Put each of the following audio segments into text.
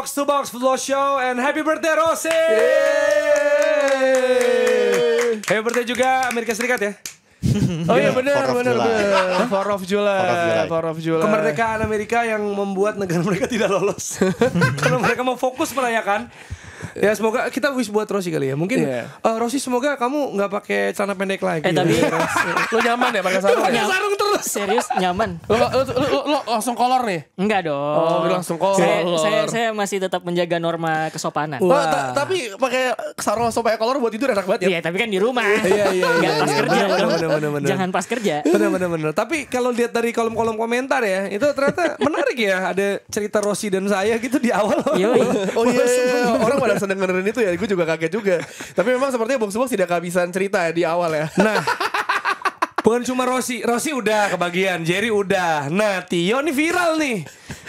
Box to Box Football Show and happy birthday Rossi. Happy birthday juga Amerika Serikat ya. Oh iya benar. 4 of July. Kemerdekaan Amerika yang membuat negara mereka tidak lolos. Karena mereka mau fokus merayakan. Ya semoga kita wish buat Rossi kali ya. Mungkin Rossi semoga kamu nggak pakai celana pendek lagi. Tapi Lo nyaman ya pakai sarung? Pakai sarung terus. serius nyaman? Lo langsung kolor nih? Enggak dong. Oh, langsung kolor. Saya masih tetap menjaga norma kesopanan. Tapi pakai sarung supaya kolor buat tidur enak banget ya. Iya, tapi kan di rumah. Iya. Nggak pas kerja. Bener. Jangan pas kerja. Bener. Tapi kalau lihat dari kolom-kolom komentar ya, itu ternyata menarik ya. Ada cerita Rossi dan saya gitu di awal. Oh iya, orang pada seneng dengerin itu ya, gue juga kaget juga. Tapi memang sepertinya box-box tidak kehabisan cerita ya di awal ya. Nah, bukan cuma Rossi udah kebagian, Jerry udah. Nah, Tio nih viral nih.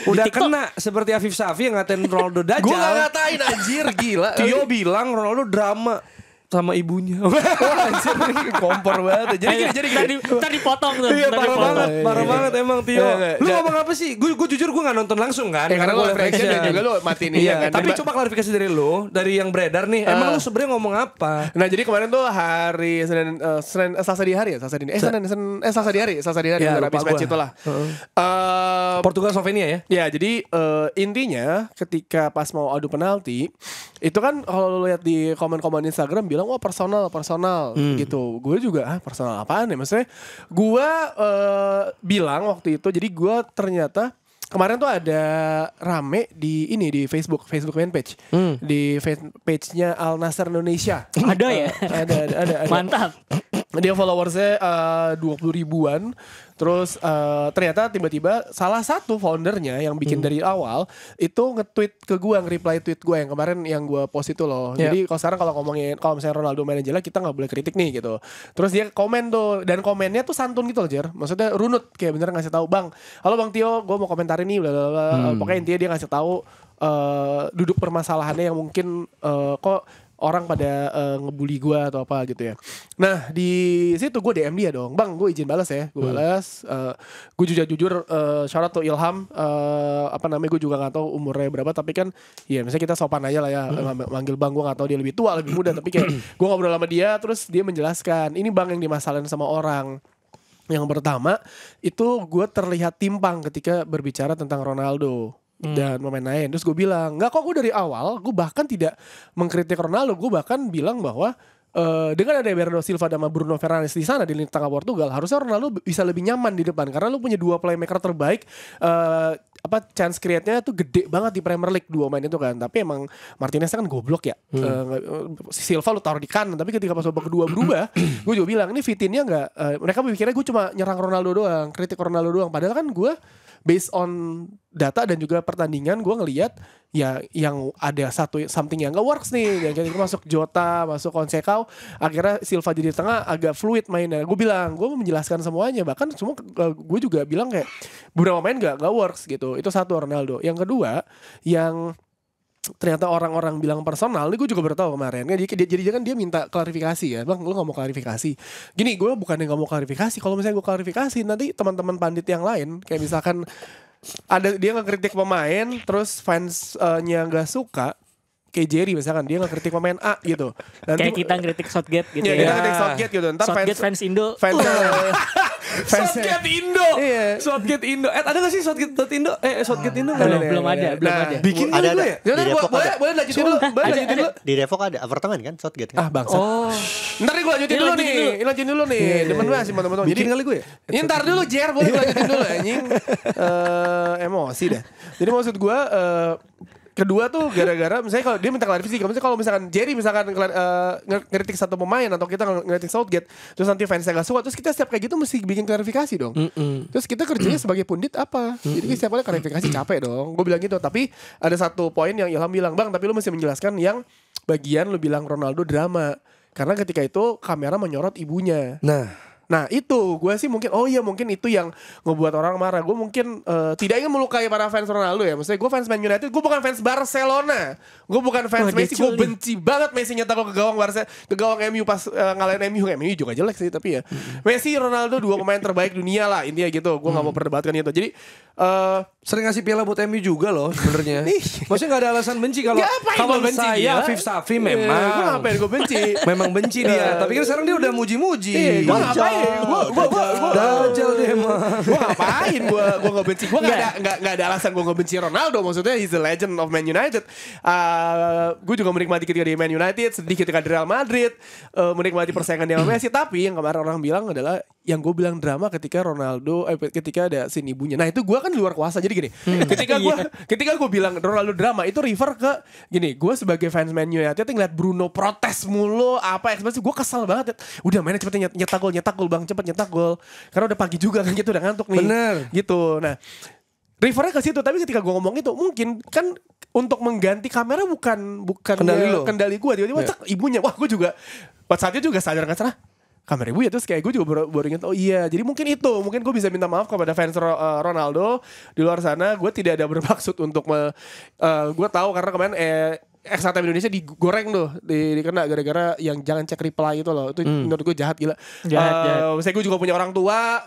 Udah kena seperti Afif Safi yang ngatain Ronaldo Dajjal. Gue gak ngatain anjir, gila. Tio bilang Ronaldo drama sama ibunya. Wah anjir, kompor banget. Jadi Tadi potong tuh. Iya Tadi potong. parah banget emang Tio. Iya. Lu ngomong apa sih? Gue jujur gue gak nonton langsung kan. karena lo gue live reaction dan juga lo matiin iya kan. Tapi coba klarifikasi dari lu, dari yang beredar nih. Emang lu sebenarnya ngomong apa? Nah jadi kemarin tuh hari Selasa di hari ya, Selasa di hari Ya, udah lupa habis match gua. itulah. Portugal Slovenia ya? Ya jadi intinya ketika pas mau adu penalti itu kan kalau lo lihat di komen-komen Instagram bilang wah personal gitu. Gue juga personal apaan ya? Maksudnya gue bilang waktu itu jadi gue ternyata kemarin tuh ada rame di Facebook fanpage di page-nya Al Nassr Indonesia. Ada ya? Ada. Mantap. Dia followersnya 20 ribuan. Terus ternyata tiba-tiba salah satu foundernya yang bikin dari awal itu nge-tweet ke gue, nge-reply tweet gue yang kemarin yang gue post itu loh. Jadi kalau sekarang kalau misalnya Ronaldo main jelek kita gak boleh kritik nih gitu. Terus dia komen tuh, dan komennya tuh santun gitu loh Jer. Maksudnya runut kayak bener ngasih tahu, "Bang, halo Bang Tio, gue mau komentarin nih bla. Pokoknya intinya dia ngasih tahu duduk permasalahannya yang mungkin kok orang pada ngebully gue atau apa gitu ya. Nah di situ gue DM dia dong, "Bang, gue izin balas ya." Gue balas, gue jujur shout out to Ilham, gue juga gak tahu umurnya berapa, tapi kan ya misalnya kita sopan aja lah ya, manggil Bang. Gue gak tahu dia lebih tua lebih muda, tapi kayak gue ngobrol sama dia, terus dia menjelaskan ini Bang yang dimasalahin sama orang. Yang pertama itu gue terlihat timpang ketika berbicara tentang Ronaldo dan pemain lain. Terus gue bilang, enggak kok, gue dari awal gue bahkan tidak mengkritik Ronaldo. Gue bahkan bilang bahwa dengan ada Bernardo Silva dan Bruno Fernandes di sana di lini tengah Portugal, harusnya Ronaldo bisa lebih nyaman di depan karena lu punya dua playmaker terbaik. Chance create-nya tuh gede banget di Premier League dua main itu kan. Tapi emang Martinez kan goblok ya. Silva lu taruh di kanan, tapi ketika pas babak kedua berubah, gue juga bilang ini Vitinha nggak. Mereka mikirnya gue cuma nyerang Ronaldo doang, kritik Ronaldo doang. Padahal kan gue based on data dan juga pertandingan gue ngelihat ya yang ada something yang gak works nih. Yang kita masuk Jota, masuk Conceição, akhirnya Silva jadi tengah agak fluid mainnya. Gue bilang, gue menjelaskan semuanya. Bahkan semua gue juga bilang kayak beberapa main gak works gitu. Itu satu Ronaldo. Yang kedua yang ternyata orang-orang bilang personal, ini gue juga baru tahu kemarin. Jadi kan dia minta klarifikasi ya, "Bang, lu gak mau klarifikasi?" Gini, gue bukan yang gak mau klarifikasi. Kalau misalnya gue klarifikasi, nanti teman-teman pandit yang lain, kayak misalkan ada dia ngekritik pemain, terus fansnya gak suka, kayak Jerry misalkan, dia ngekritik pemain A gitu. Nanti, kayak kita ngeritik Southgate gitu ya. ya. Kita ngeritik Southgate gitu. Ntar Southgate fans Indo. Southgate Indo. Iya. Southgate Indo. Ada gak sih Southgate Indo? Southgate Indo Belum ada. Bikin ada. dulu ya? Boleh lanjutin dulu. Di Depok ada apartemen kan Southgate kan? Bangsa. Ntar nih gue lanjutin dulu nih. Demen banget sih teman-teman. Bikin kali gue ya? Ntar dulu Jer, boleh gue lanjutin dulu anjing. Emosi dah. Jadi maksud gue kedua tuh gara-gara misalnya kalau dia minta klarifikasi, kalau misalkan Jerry misalkan ngeritik satu pemain atau kita ngeritik Southgate, terus nanti fansnya gak suka, terus kita setiap kayak gitu mesti bikin klarifikasi dong. Terus kita kerjanya sebagai pundit apa? Jadi setiap kali klarifikasi capek dong. Gue bilang gitu. Tapi ada satu poin yang Ilham bilang, "Bang, tapi lu mesti menjelaskan yang bagian lu bilang Ronaldo drama." Karena ketika itu kamera menyorot ibunya. Nah itu gue sih mungkin mungkin itu yang ngebuat orang marah. Gue mungkin tidak ingin melukai para fans Ronaldo ya. Maksudnya gue fans Man United, gue bukan fans Barcelona, gue bukan fans Messi. Gue benci banget Messi nyetak ke gawang ke gawang MU pas ngalahin MU juga jelek sih tapi ya. Messi, Ronaldo dua pemain terbaik dunia lah intinya gitu. Gue nggak mau perdebatkan itu. Jadi Sering ngasih piala buat MU juga loh sebenarnya. Maksudnya gak ada alasan benci kalau benci saya dia? Afif Safi memang. Gue ngapain gue benci? Memang benci dia. Tapi kan sekarang dia udah muji-muji. Gue ngapain? Gue Dajjal dia emang. Gue ngapain? Gue nggak benci. Gue nggak ada alasan gue nggak benci Ronaldo. Maksudnya he's the legend of Man United. Gue juga menikmati ketika di Man United, sedih ketika di Real Madrid, menikmati persaingan dengan Messi. Tapi yang kemarin orang bilang adalah yang gue bilang drama ketika Ronaldo, ketika ada scene ibunya. Nah itu gue kan di luar kuasa. Jadi gini, ketika gue bilang Ronaldo drama itu refer ke gini. Gue sebagai fans Man United ngeliat Bruno protes mulu, apa ekspresi gue kesel banget. Udah mainnya cepet nyetak gol bang, cepet nyetak gol. Karena udah pagi juga kan gitu, udah ngantuk nih. Bener. Gitu. Nah, refernya ke situ. Tapi ketika gue ngomong itu, mungkin kan untuk mengganti kamera bukan kendali gue. Tiba-tiba cek ibunya. Wah, gue juga pas saat itu juga sadar kan salah. Kamera ibu ya, terus kayak gue juga baru ingat, oh iya, jadi mungkin gue bisa minta maaf kepada fans Ronaldo di luar sana. Gue tidak ada bermaksud untuk gue tahu karena kemarin Extra Time Indonesia digoreng tuh, dikena gara-gara yang jangan cek reply itu loh. Itu menurut gue jahat gila. Jahat. Misalnya gue juga punya orang tua,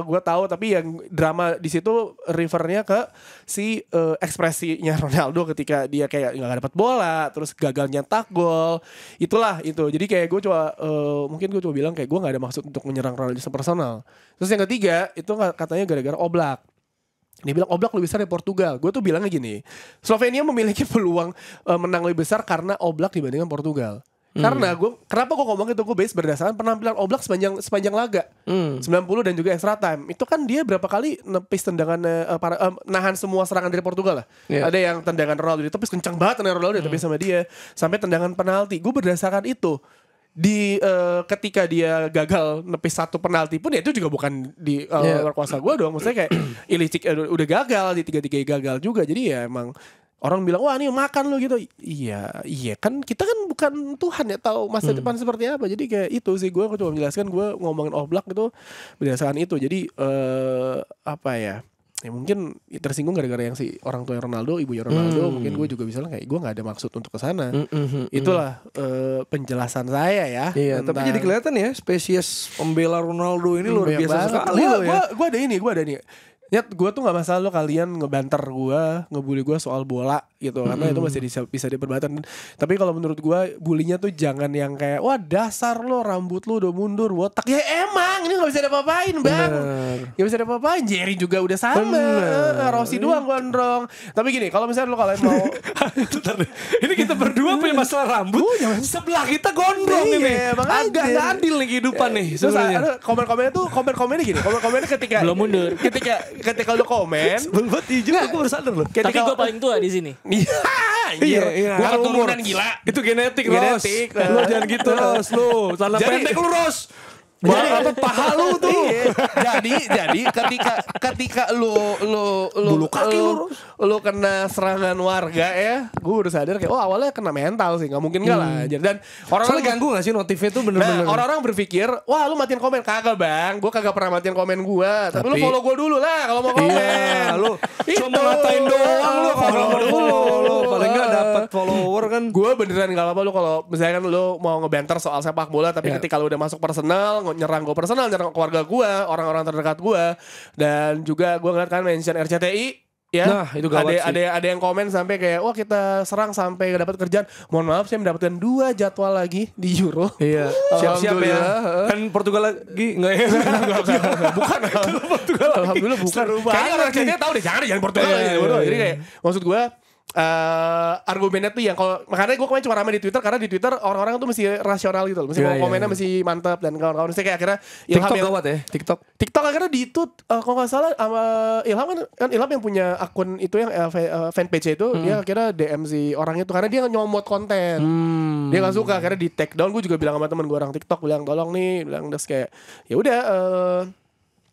gue tahu, tapi yang drama di situ refernya ke si ekspresinya Ronaldo ketika dia kayak nggak dapat bola, terus gagal nyetak gol. Itulah itu. Jadi kayak gue mungkin gue coba bilang kayak gue nggak ada maksud untuk menyerang Ronaldo personal. Terus yang ketiga itu katanya gara-gara Oblak. Dia bilang Oblak lebih besar dari Portugal. Gue tuh bilangnya gini, Slovenia memiliki peluang menang lebih besar karena Oblak dibandingkan Portugal. Karena kenapa gue ngomong itu, gue base berdasarkan penampilan Oblak sepanjang laga 90 dan juga extra time. Itu kan dia berapa kali nepis tendangan nahan semua serangan dari Portugal lah. Ada yang tendangan Ronaldo ditepis kencang banget, tendangan Ronaldo ditepis sama dia, sampai tendangan penalti. Gue berdasarkan itu. Ketika dia gagal nepis satu penalti pun ya itu juga bukan di luar kuasa gue dong. Maksudnya kayak Ilicic udah gagal, di 3-3 gagal juga. Jadi ya emang orang bilang wah ini makan lo gitu. Iya kan kita kan bukan Tuhan ya, tahu masa depan seperti apa. Jadi kayak itu sih, gue coba menjelaskan, gue ngomongin Oblak itu berdasarkan itu. Jadi apa ya mungkin tersinggung gara-gara yang si orang tua Ronaldo, ibunya Ronaldo. Mungkin gue juga bisa kayak gue nggak ada maksud untuk kesana. Itulah penjelasan saya ya. Iya, tapi jadi kelihatan ya spesies pembela Ronaldo ini luar biasa sekali loh ya. Gue ada ini. Nyat, gue tuh gak masalah lo kalian ngebanter gue, ngebully gue soal bola gitu. Karena itu masih bisa diperdebatkan. Tapi kalau menurut gue, bulinya tuh jangan yang kayak, wah dasar lo, rambut lo udah mundur, botak. Ya emang, ini gak bisa diapa-apain bang. Gak bisa diapa-apain, Jerry juga udah sama. Rossi doang gondrong. Tapi gini, kalau misalnya lo kalian mau ini kita berdua punya masalah rambut, sebelah kita gondrong ini. Agak gak adil nih kehidupan nih. Terus ada komen-komennya gini. Komen-komennya ketika belum mundur. Ketika lu komen, buat hijau aku baru sadar loh. Tapi gue paling tua di sini. Iya. Gue keturunan gila. Itu genetik. Lo jangan gitu Ros. Lo celana pendek lu Ros. Apa paha lu tuh? Jadi ketika lu bulu kaki lu kena serangan warga ya, gue udah sadar kayak awalnya kena mental sih, nggak mungkin nggak lah. Dan orang ganggu nggak sih notifnya tuh bener-bener. Nah, orang-orang berpikir, wah lu matiin komen. Kagak bang, gue kagak pernah matiin komen gue. Tapi lu follow gue dulu lah kalau mau komen. Iya, lu cuma ngatain doang lu kalau follow. Paling nggak dapat follower kan. Gue beneran nggak apa-apa lu kalau misalkan lu mau ngebanter soal sepak bola, tapi ketika lu udah masuk personal, nyerang gue personal, nyerang keluarga gue, orang-orang terdekat gue, dan juga gue ngeliat kan mention RCTI, ya, nah, itu ada yang komen sampai kayak, wah kita serang sampai dapat kerjaan. Mohon maaf, saya mendapatkan 2 jadwal lagi di Euro. Iya, siap-siap ya. Kan Portugal lagi nggak ya? Bukan. Portugal. Alhamdulillah bukan. Kayaknya orang RCTI tahu deh, jangan Portugal lagi. Jadi kayak, maksud gue, argumennya tuh yang kalau makanya gue kemarin cuma rame di Twitter karena di Twitter orang-orang tuh mesti rasional gitu loh, mesti komennya mesti mantap dan kawan-kawan mesti kayak akhirnya TikTok gawat ya. TikTok akhirnya di itu kalau nggak salah sama Ilham kan Ilham yang punya akun itu yang fanpage itu dia akhirnya DM si orang itu karena dia nyomot konten, dia nggak suka akhirnya di take down. Gue juga bilang sama temen gue orang TikTok bilang tolong nih, bilang terus kayak ya udah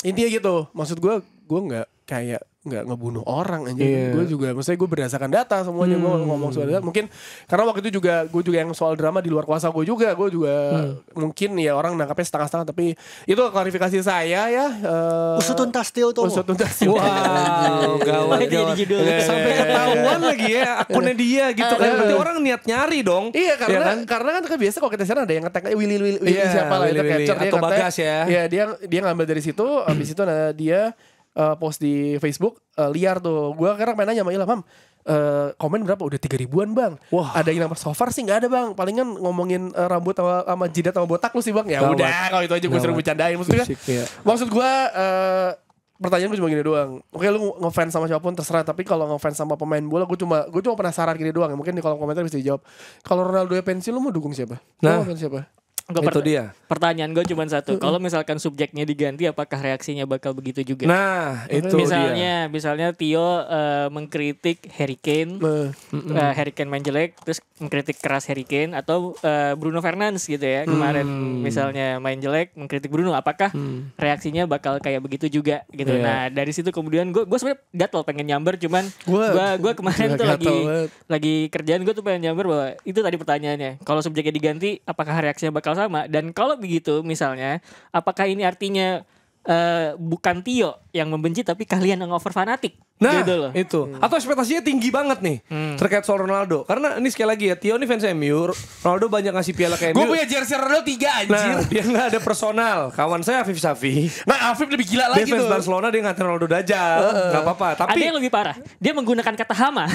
intinya gitu. Maksud gue nggak kayak nggak ngebunuh orang aja. Gue juga maksudnya gue berdasarkan data semuanya. Gue ngomong soal data mungkin karena waktu itu juga gue juga yang soal drama di luar kuasa gue juga mungkin ya orang nangkapnya setengah-setengah, tapi itu klarifikasi saya ya. Usut tuntas Tio tuh. Wow, gawat. Sampai ketahuan lagi ya akunnya dia gitu kan. Berarti orang niat nyari dong. Iya karena kan biasa kalau kita sana ada yang ngetek Willy siapa lah itu capture atau Bagas ya. Iya dia ngambil dari situ, habis itu dia post di Facebook liar tuh. Gue sekarang main nanya sama Ilham, Mam, komen berapa? Udah 3.000-an bang. Wah. Ada yang nama so far sih nggak ada bang. Palingan ngomongin rambut sama jidat sama botak lu sih bang. Ya Gawat. udah kalau itu aja gue sering bercandain. Maksudnya Fisik, iya. maksud gue pertanyaan gue cuma gini doang. Oke lu ngefans sama siapapun terserah. Tapi kalau ngefans sama pemain bola gue cuma penasaran gini doang. Mungkin di kolom komentar bisa dijawab. Kalau Ronaldo ya pensiun lu mau dukung siapa? Nah. Lu mau pensiun siapa? Itu dia. Pertanyaan gue cuma satu. Kalau misalkan subjeknya diganti, apakah reaksinya bakal begitu juga? Nah, itu dia. Misalnya Tio mengkritik Harry Kane, Harry Kane main jelek, terus mengkritik keras Harry Kane, atau Bruno Fernandes gitu ya kemarin misalnya main jelek, mengkritik Bruno, apakah reaksinya bakal kayak begitu juga gitu? Yeah. Nah dari situ kemudian gue sebenarnya gatel pengen nyamber, cuman gue kemarin tuh lagi kerjaan, gue tuh pengen nyamber bahwa itu tadi pertanyaannya. Kalau subjeknya diganti, apakah reaksinya bakal sama? Dan kalau begitu misalnya, apakah ini artinya bukan Tio yang membenci tapi kalian yang over fanatik? Nah gitu loh. itu. Atau ekspektasinya tinggi banget nih terkait soal Ronaldo. Karena ini sekali lagi ya, Tio ini fans MU, Ronaldo banyak ngasih piala ke MU. Gue punya jersey Ronaldo 3 anjir. Nah dia gak ada personal. Kawan saya Afif Safi, Nah Afif lebih gila lagi dia fans tuh. Barcelona, dia ngatain Ronaldo dajal. Gak apa-apa. Ada Tapi yang lebih parah. Dia menggunakan kata hama.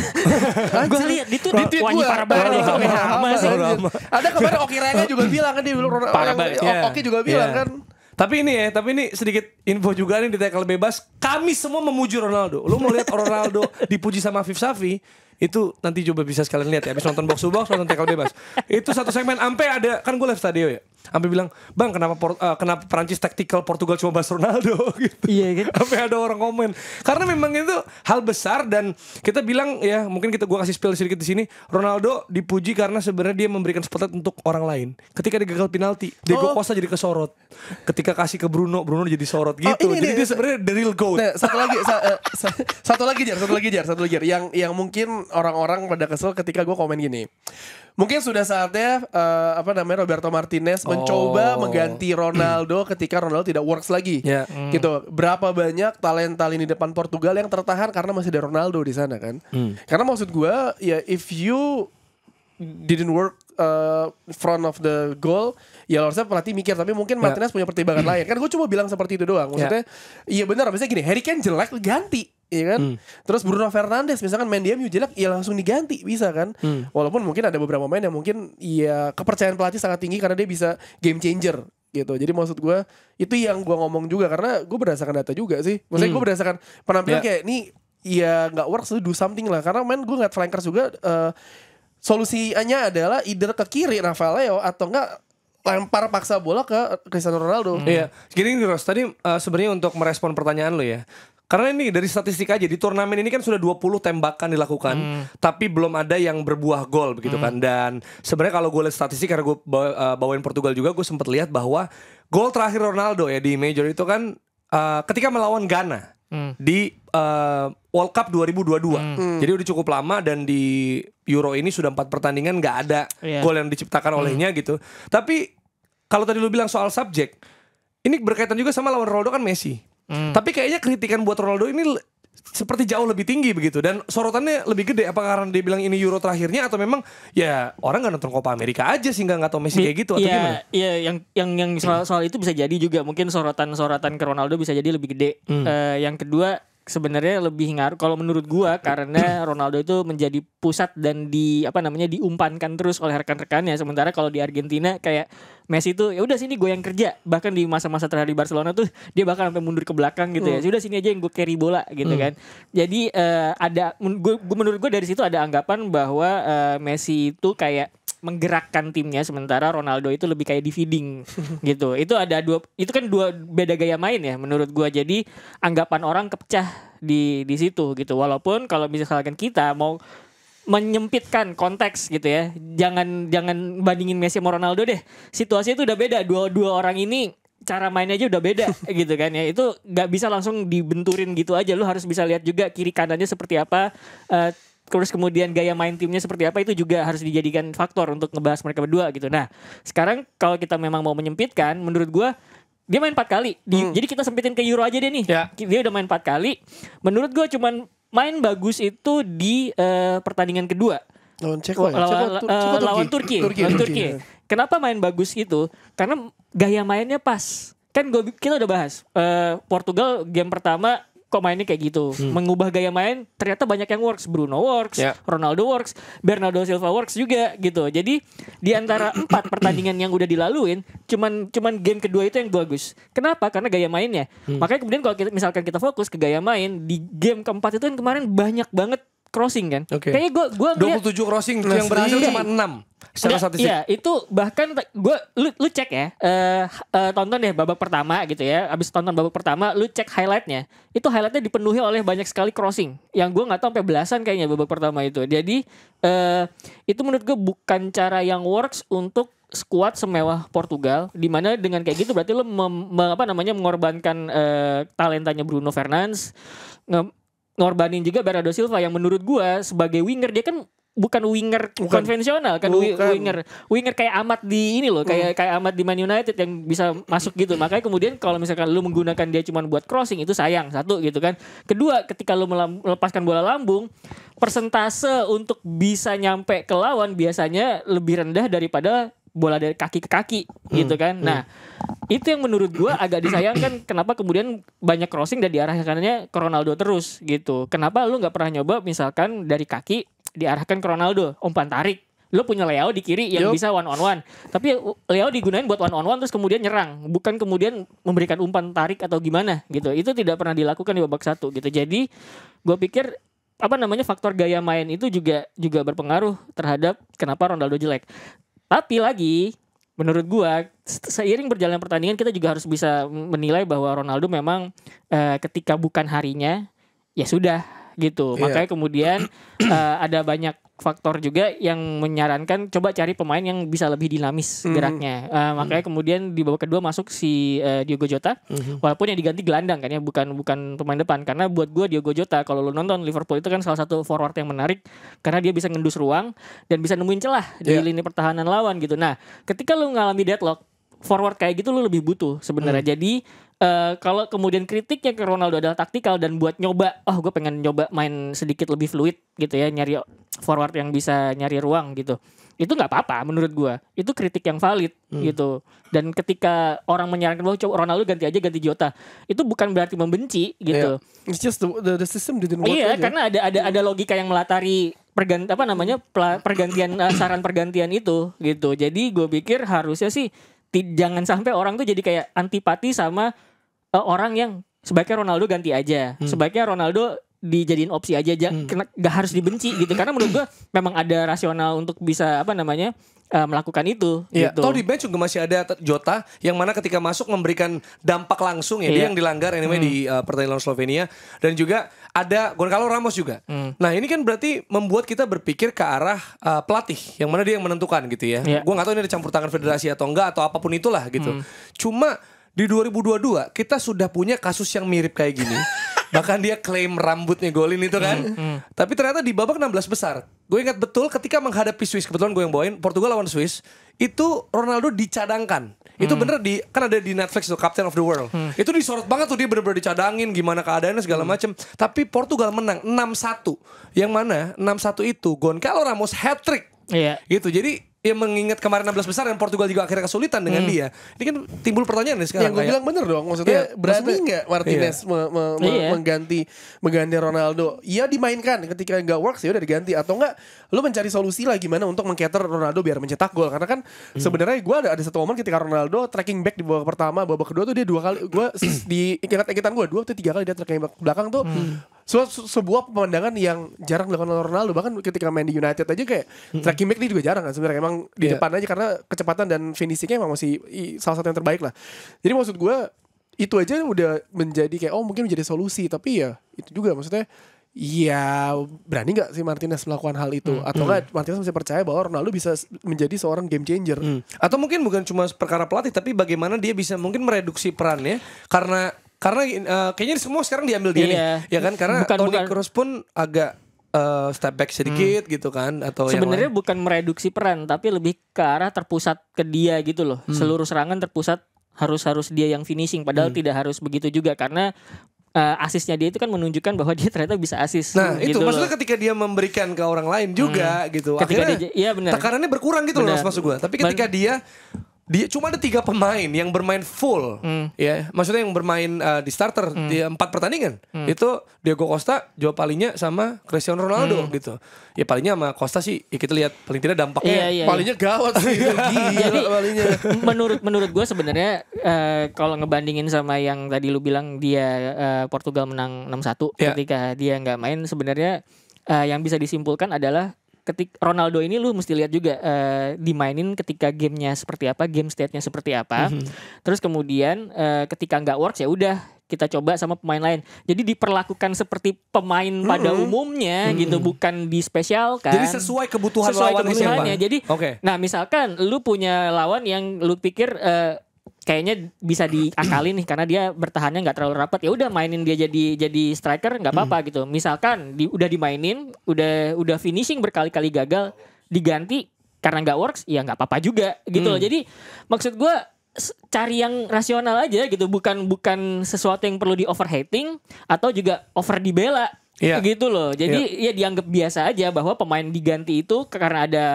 Gue lihat di tweet, tweet wah ini gua. parah banget nih kok kayak hama sih. Ada kemarin Oki Renga juga bilang kan, dia bilang Parah banget. Oki juga bilang Iya. kan. Tapi ini sedikit info juga nih di tackle bebas. Kami semua memuji Ronaldo. Lu mau lihat Ronaldo dipuji sama Afif Safi, itu nanti coba bisa sekalian lihat ya. Habis nonton box to box, nonton tackle bebas. Itu satu segmen ampe ada, kan gue live stadio ya. Ampe bilang, "Bang, kenapa Perancis tactical, Portugal cuma bahas Ronaldo?" gitu. Iya kan? Sampai ada orang komen. Karena memang itu hal besar, dan kita bilang ya, mungkin gue kasih spill sedikit di sini. Ronaldo dipuji karena sebenarnya dia memberikan spotlight untuk orang lain. Ketika dia gagal penalti, Diego Costa jadi kesorot. Ketika kasih ke Bruno jadi sorot gitu. ini, Jadi dia sebenarnya the real GOAT. Nah, satu lagi Jar. Yang mungkin orang-orang pada kesel ketika gue komen gini. Mungkin sudah saatnya Roberto Martinez mencoba mengganti Ronaldo ketika Ronaldo tidak works lagi. Ya. Gitu. Berapa banyak talenta lini depan Portugal yang tertahan karena masih ada Ronaldo di sana kan. Karena maksud gue ya, if you didn't work front of the goal, ya harusnya pelatih mikir. Tapi mungkin Martinez punya pertimbangan lain. Kan gue cuma bilang seperti itu doang. Maksudnya iya benar, misalnya gini, Harry Kane jelek ganti, iya kan. Terus Bruno Fernandes misalkan main di MU jelek, ya langsung diganti, bisa kan. Walaupun mungkin ada beberapa pemain yang mungkin ya kepercayaan pelatih sangat tinggi karena dia bisa game changer gitu. Jadi maksud gue itu yang gue ngomong juga, karena gue berdasarkan data juga sih. Maksudnya gue berdasarkan penampilan kayak ini ya nggak works, do something lah. Karena gue ngeliat flankers juga, solusinya adalah either ke kiri Rafael Leo atau enggak lempar paksa bola ke Cristiano Ronaldo. Iya. Gini Ros, tadi sebenarnya untuk merespon pertanyaan lo ya. Karena ini dari statistik aja, di turnamen ini kan sudah 20 tembakan dilakukan, tapi belum ada yang berbuah gol begitu kan. Dan sebenarnya kalau gue lihat statistik, karena gue bawain Portugal juga, gue sempat lihat bahwa gol terakhir Ronaldo ya di major itu kan ketika melawan Ghana di World Cup 2022. Jadi udah cukup lama, dan di Euro ini sudah 4 pertandingan nggak ada gol yang diciptakan olehnya gitu. Tapi kalau tadi lu bilang soal subjek, ini berkaitan juga sama lawan Ronaldo kan Messi. Tapi kayaknya kritikan buat Ronaldo ini seperti jauh lebih tinggi begitu, dan sorotannya lebih gede. Apakah karena dia bilang ini Euro terakhirnya, atau memang ya orang nggak nonton Copa America aja sehingga nggak tahu Messi kayak gitu, atau gimana? Iya, yang soal itu bisa jadi juga, mungkin sorotan ke Ronaldo bisa jadi lebih gede. Yang kedua sebenarnya lebih ngaruh kalau menurut gua, karena Ronaldo itu menjadi pusat dan diumpankan terus oleh rekan-rekannya. Sementara kalau di Argentina kayak Messi itu ya udah sini gue yang kerja. Bahkan di masa-masa terakhir di Barcelona tuh dia bahkan sampai mundur ke belakang gitu ya. Sudah sini aja yang gue carry bola gitu kan. Jadi menurut gue dari situ ada anggapan bahwa Messi itu kayak menggerakkan timnya, sementara Ronaldo itu lebih kayak di feeding gitu. Itu kan dua beda gaya main ya menurut gua. Jadi anggapan orang kepecah di situ gitu. Walaupun kalau misalkan kita mau menyempitkan konteks gitu ya, jangan bandingin Messi sama Ronaldo deh. Situasinya itu udah beda. Dua orang ini cara mainnya aja udah beda gitu kan ya. Itu nggak bisa langsung dibenturin gitu aja. Lu harus bisa lihat juga kiri kanannya seperti apa. Terus kemudian gaya main timnya seperti apa, itu juga harus dijadikan faktor untuk ngebahas mereka berdua gitu. Nah sekarang kalau kita memang mau menyempitkan, menurut gue dia main 4 kali. Jadi kita sempitin ke Euro aja deh nih. Dia udah main 4 kali. Menurut gue cuman main bagus itu di pertandingan kedua lawan Turki. Kenapa main bagus itu? Karena gaya mainnya pas. Kan kita udah bahas Portugal game pertama kok mainnya kayak gitu. Mengubah gaya main ternyata banyak yang works. Bruno works, Ronaldo works, Bernardo Silva works juga gitu. Jadi di antara 4 pertandingan yang udah dilaluin, cuman game kedua itu yang bagus. Kenapa? Karena gaya mainnya. Makanya kemudian kalau misalkan kita fokus ke gaya main, di game keempat itu kan kemarin banyak banget crossing kan. Kayaknya gue 27 crossing yang berhasil cuma 6 secara statistik. Iya, itu bahkan lu cek ya, tonton deh babak pertama gitu ya. Abis tonton babak pertama, lu cek highlightnya. Itu highlightnya dipenuhi oleh banyak sekali crossing. Yang gue nggak tahu sampai belasan kayaknya babak pertama itu. Jadi itu menurut gue bukan cara yang works untuk skuad semewah Portugal, dimana dengan kayak gitu berarti lu mengorbankan talentanya Bruno Fernandes, ngorbanin juga Bernardo Silva yang menurut gua sebagai winger dia kan bukan winger konvensional kan, winger kayak Ahmad di ini loh, kayak Ahmad di Man United yang bisa masuk gitu. Makanya kemudian kalau misalkan lu menggunakan dia cuma buat crossing itu sayang, satu gitu kan. Kedua, ketika lu melepaskan bola lambung, persentase untuk bisa nyampe ke lawan biasanya lebih rendah daripada bola dari kaki ke kaki gitu kan. Nah, itu yang menurut gua agak disayangkan, kenapa kemudian banyak crossing dan diarahkannya ke Ronaldo terus gitu. Kenapa lu nggak pernah nyoba misalkan dari kaki diarahkan ke Ronaldo, umpan tarik. Lu punya Leo di kiri yang bisa one on one. Tapi Leo digunain buat one on one terus kemudian nyerang, bukan kemudian memberikan umpan tarik atau gimana gitu. Itu tidak pernah dilakukan di babak 1 gitu. Jadi gua pikir faktor gaya main itu juga berpengaruh terhadap kenapa Ronaldo jelek. Tapi lagi, menurut gua seiring berjalannya pertandingan kita juga harus bisa menilai bahwa Ronaldo memang ketika bukan harinya ya sudah gitu. Makanya kemudian ada banyak faktor juga yang menyarankan coba cari pemain yang bisa lebih dinamis geraknya. Makanya kemudian di babak kedua masuk si Diogo Jota, walaupun yang diganti gelandang kan ya, bukan pemain depan. Karena buat gue Diogo Jota, kalau lu nonton Liverpool itu kan salah satu forward yang menarik karena dia bisa ngendus ruang dan bisa nemuin celah di lini pertahanan lawan gitu. Nah, ketika lu ngalami deadlock, forward kayak gitu lu lebih butuh sebenarnya. Jadi kalau kemudian kritiknya ke Ronaldo adalah taktikal dan buat nyoba, gue pengen nyoba main sedikit lebih fluid gitu ya, nyari forward yang bisa nyari ruang gitu, itu nggak apa-apa menurut gue, itu kritik yang valid gitu. Dan ketika orang menyarankan bahwa coba Ronaldo ganti Jota, itu bukan berarti membenci gitu. It's just the system didn't work. Iya, karena ada logika yang melatari pergantian saran pergantian itu gitu. Jadi gue pikir harusnya sih jangan sampai orang tuh jadi kayak antipati sama orang yang sebaiknya Ronaldo ganti aja, sebaiknya Ronaldo dijadiin opsi aja, gak harus dibenci gitu. Karena menurut gue memang ada rasional untuk bisa melakukan itu. Iya. Gitu. Toh di bench juga masih ada Jota yang mana ketika masuk memberikan dampak langsung ya, dia yang dilanggar anyway di pertandingan lawan Slovenia, dan juga ada Gonçalo Ramos juga. Nah ini kan berarti membuat kita berpikir ke arah pelatih yang mana dia yang menentukan gitu ya. Gue nggak tahu ini ada campur tangan federasi atau enggak atau apapun itulah gitu. Cuma di 2022 kita sudah punya kasus yang mirip kayak gini. Bahkan dia klaim rambutnya golin itu kan. Tapi ternyata di babak 16 besar, gue ingat betul ketika menghadapi Swiss, kebetulan gue yang bawain Portugal lawan Swiss, itu Ronaldo dicadangkan. Itu bener kan ada di Netflix tuh, Captain of the World. Itu disorot banget tuh, dia bener-bener dicadangin gimana keadaannya segala macem. Tapi Portugal menang 6-1. Yang mana 6-1 itu Gonçalo Ramos hat-trick. Gitu. Jadi ya mengingat kemarin 16 besar dan Portugal juga akhirnya kesulitan dengan dia. Ini kan timbul pertanyaan nih sekarang. Yang gue bilang bener dong, maksudnya berani nggak Martinez mengganti Ronaldo? Iya dimainkan, ketika nggak works ya udah diganti, atau enggak lu mencari solusi lah gimana untuk mengcater Ronaldo biar mencetak gol. Karena kan sebenarnya gue ada satu momen ketika Ronaldo tracking back di babak pertama, babak kedua tuh dia 2 kali, gue di ingatan gue 2 atau 3 kali dia tracking back belakang tuh. Sebuah pemandangan yang jarang dilakukan oleh Ronaldo. Bahkan ketika main di United aja kayak tracking back dia juga jarang kan sebenarnya. Emang di depan aja karena kecepatan dan finishingnya emang masih salah satu yang terbaik lah. Jadi maksud gue itu aja udah menjadi kayak mungkin menjadi solusi. Tapi ya itu juga maksudnya, iya berani gak sih Martinez melakukan hal itu? Atau gak Martinez masih percaya bahwa Ronaldo bisa menjadi seorang game changer? Atau mungkin bukan cuma perkara pelatih, tapi bagaimana dia bisa mungkin mereduksi perannya. Karena kayaknya semua sekarang diambil dia nih, ya kan? Karena Toni Kroos pun agak step back sedikit gitu kan, atau sebenarnya bukan mereduksi peran, tapi lebih ke arah terpusat ke dia gitu loh. Seluruh serangan terpusat harus dia yang finishing, padahal tidak harus begitu juga, karena asisnya dia itu kan menunjukkan bahwa dia ternyata bisa asis. Nah itu gitu maksudnya ketika dia memberikan ke orang lain juga gitu, ketika akhirnya tekanannya berkurang gitu loh maksud gue. Tapi ketika dia dia cuma ada 3 pemain yang bermain full, ya, maksudnya yang bermain di starter di 4 pertandingan. Itu Diego Costa, Joao Palhinha sama Cristiano Ronaldo gitu. Ya Palhinha sama Costa sih, ya kita lihat paling tidak dampaknya. Palhinha gawat sih. Jadi menurut gue sebenarnya kalau ngebandingin sama yang tadi lu bilang dia Portugal menang 6-1 ketika dia nggak main, sebenarnya yang bisa disimpulkan adalah ketika Ronaldo ini lu mesti lihat juga dimainin ketika gamenya seperti apa, game state-nya seperti apa. Terus kemudian ketika nggak works ya udah kita coba sama pemain lain. Jadi diperlakukan seperti pemain pada umumnya gitu, bukan dispesialkan. Jadi sesuai kebutuhan lawannya siapa. Jadi nah misalkan lu punya lawan yang lu pikir kayaknya bisa diakalin nih karena dia bertahannya nggak terlalu rapat, ya udah mainin dia jadi striker nggak apa-apa gitu. Misalkan udah dimainin, udah finishing berkali-kali gagal, diganti karena nggak works, ya nggak apa-apa juga gitu loh. Jadi maksud gue cari yang rasional aja gitu, bukan sesuatu yang perlu di overhating atau juga over dibela. Gitu loh. Jadi ya dianggap biasa aja bahwa pemain diganti itu karena ada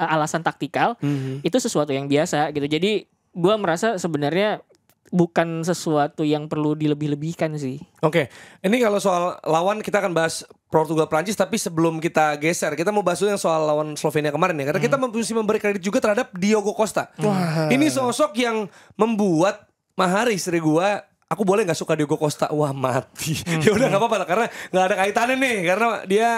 alasan taktikal, itu sesuatu yang biasa gitu. Jadi gue merasa sebenarnya bukan sesuatu yang perlu dilebih-lebihkan sih. Oke, ini kalau soal lawan kita akan bahas Portugal Prancis, tapi sebelum kita geser, kita mau bahas dulu yang soal lawan Slovenia kemarin ya, karena kita mesti memberi kredit juga terhadap Diogo Costa. Ini sosok yang membuat Mahari istri gue, aku boleh nggak suka Diogo Costa? Wah mati. Ya udah nggak apa-apa lah, karena nggak ada kaitannya nih, karena dia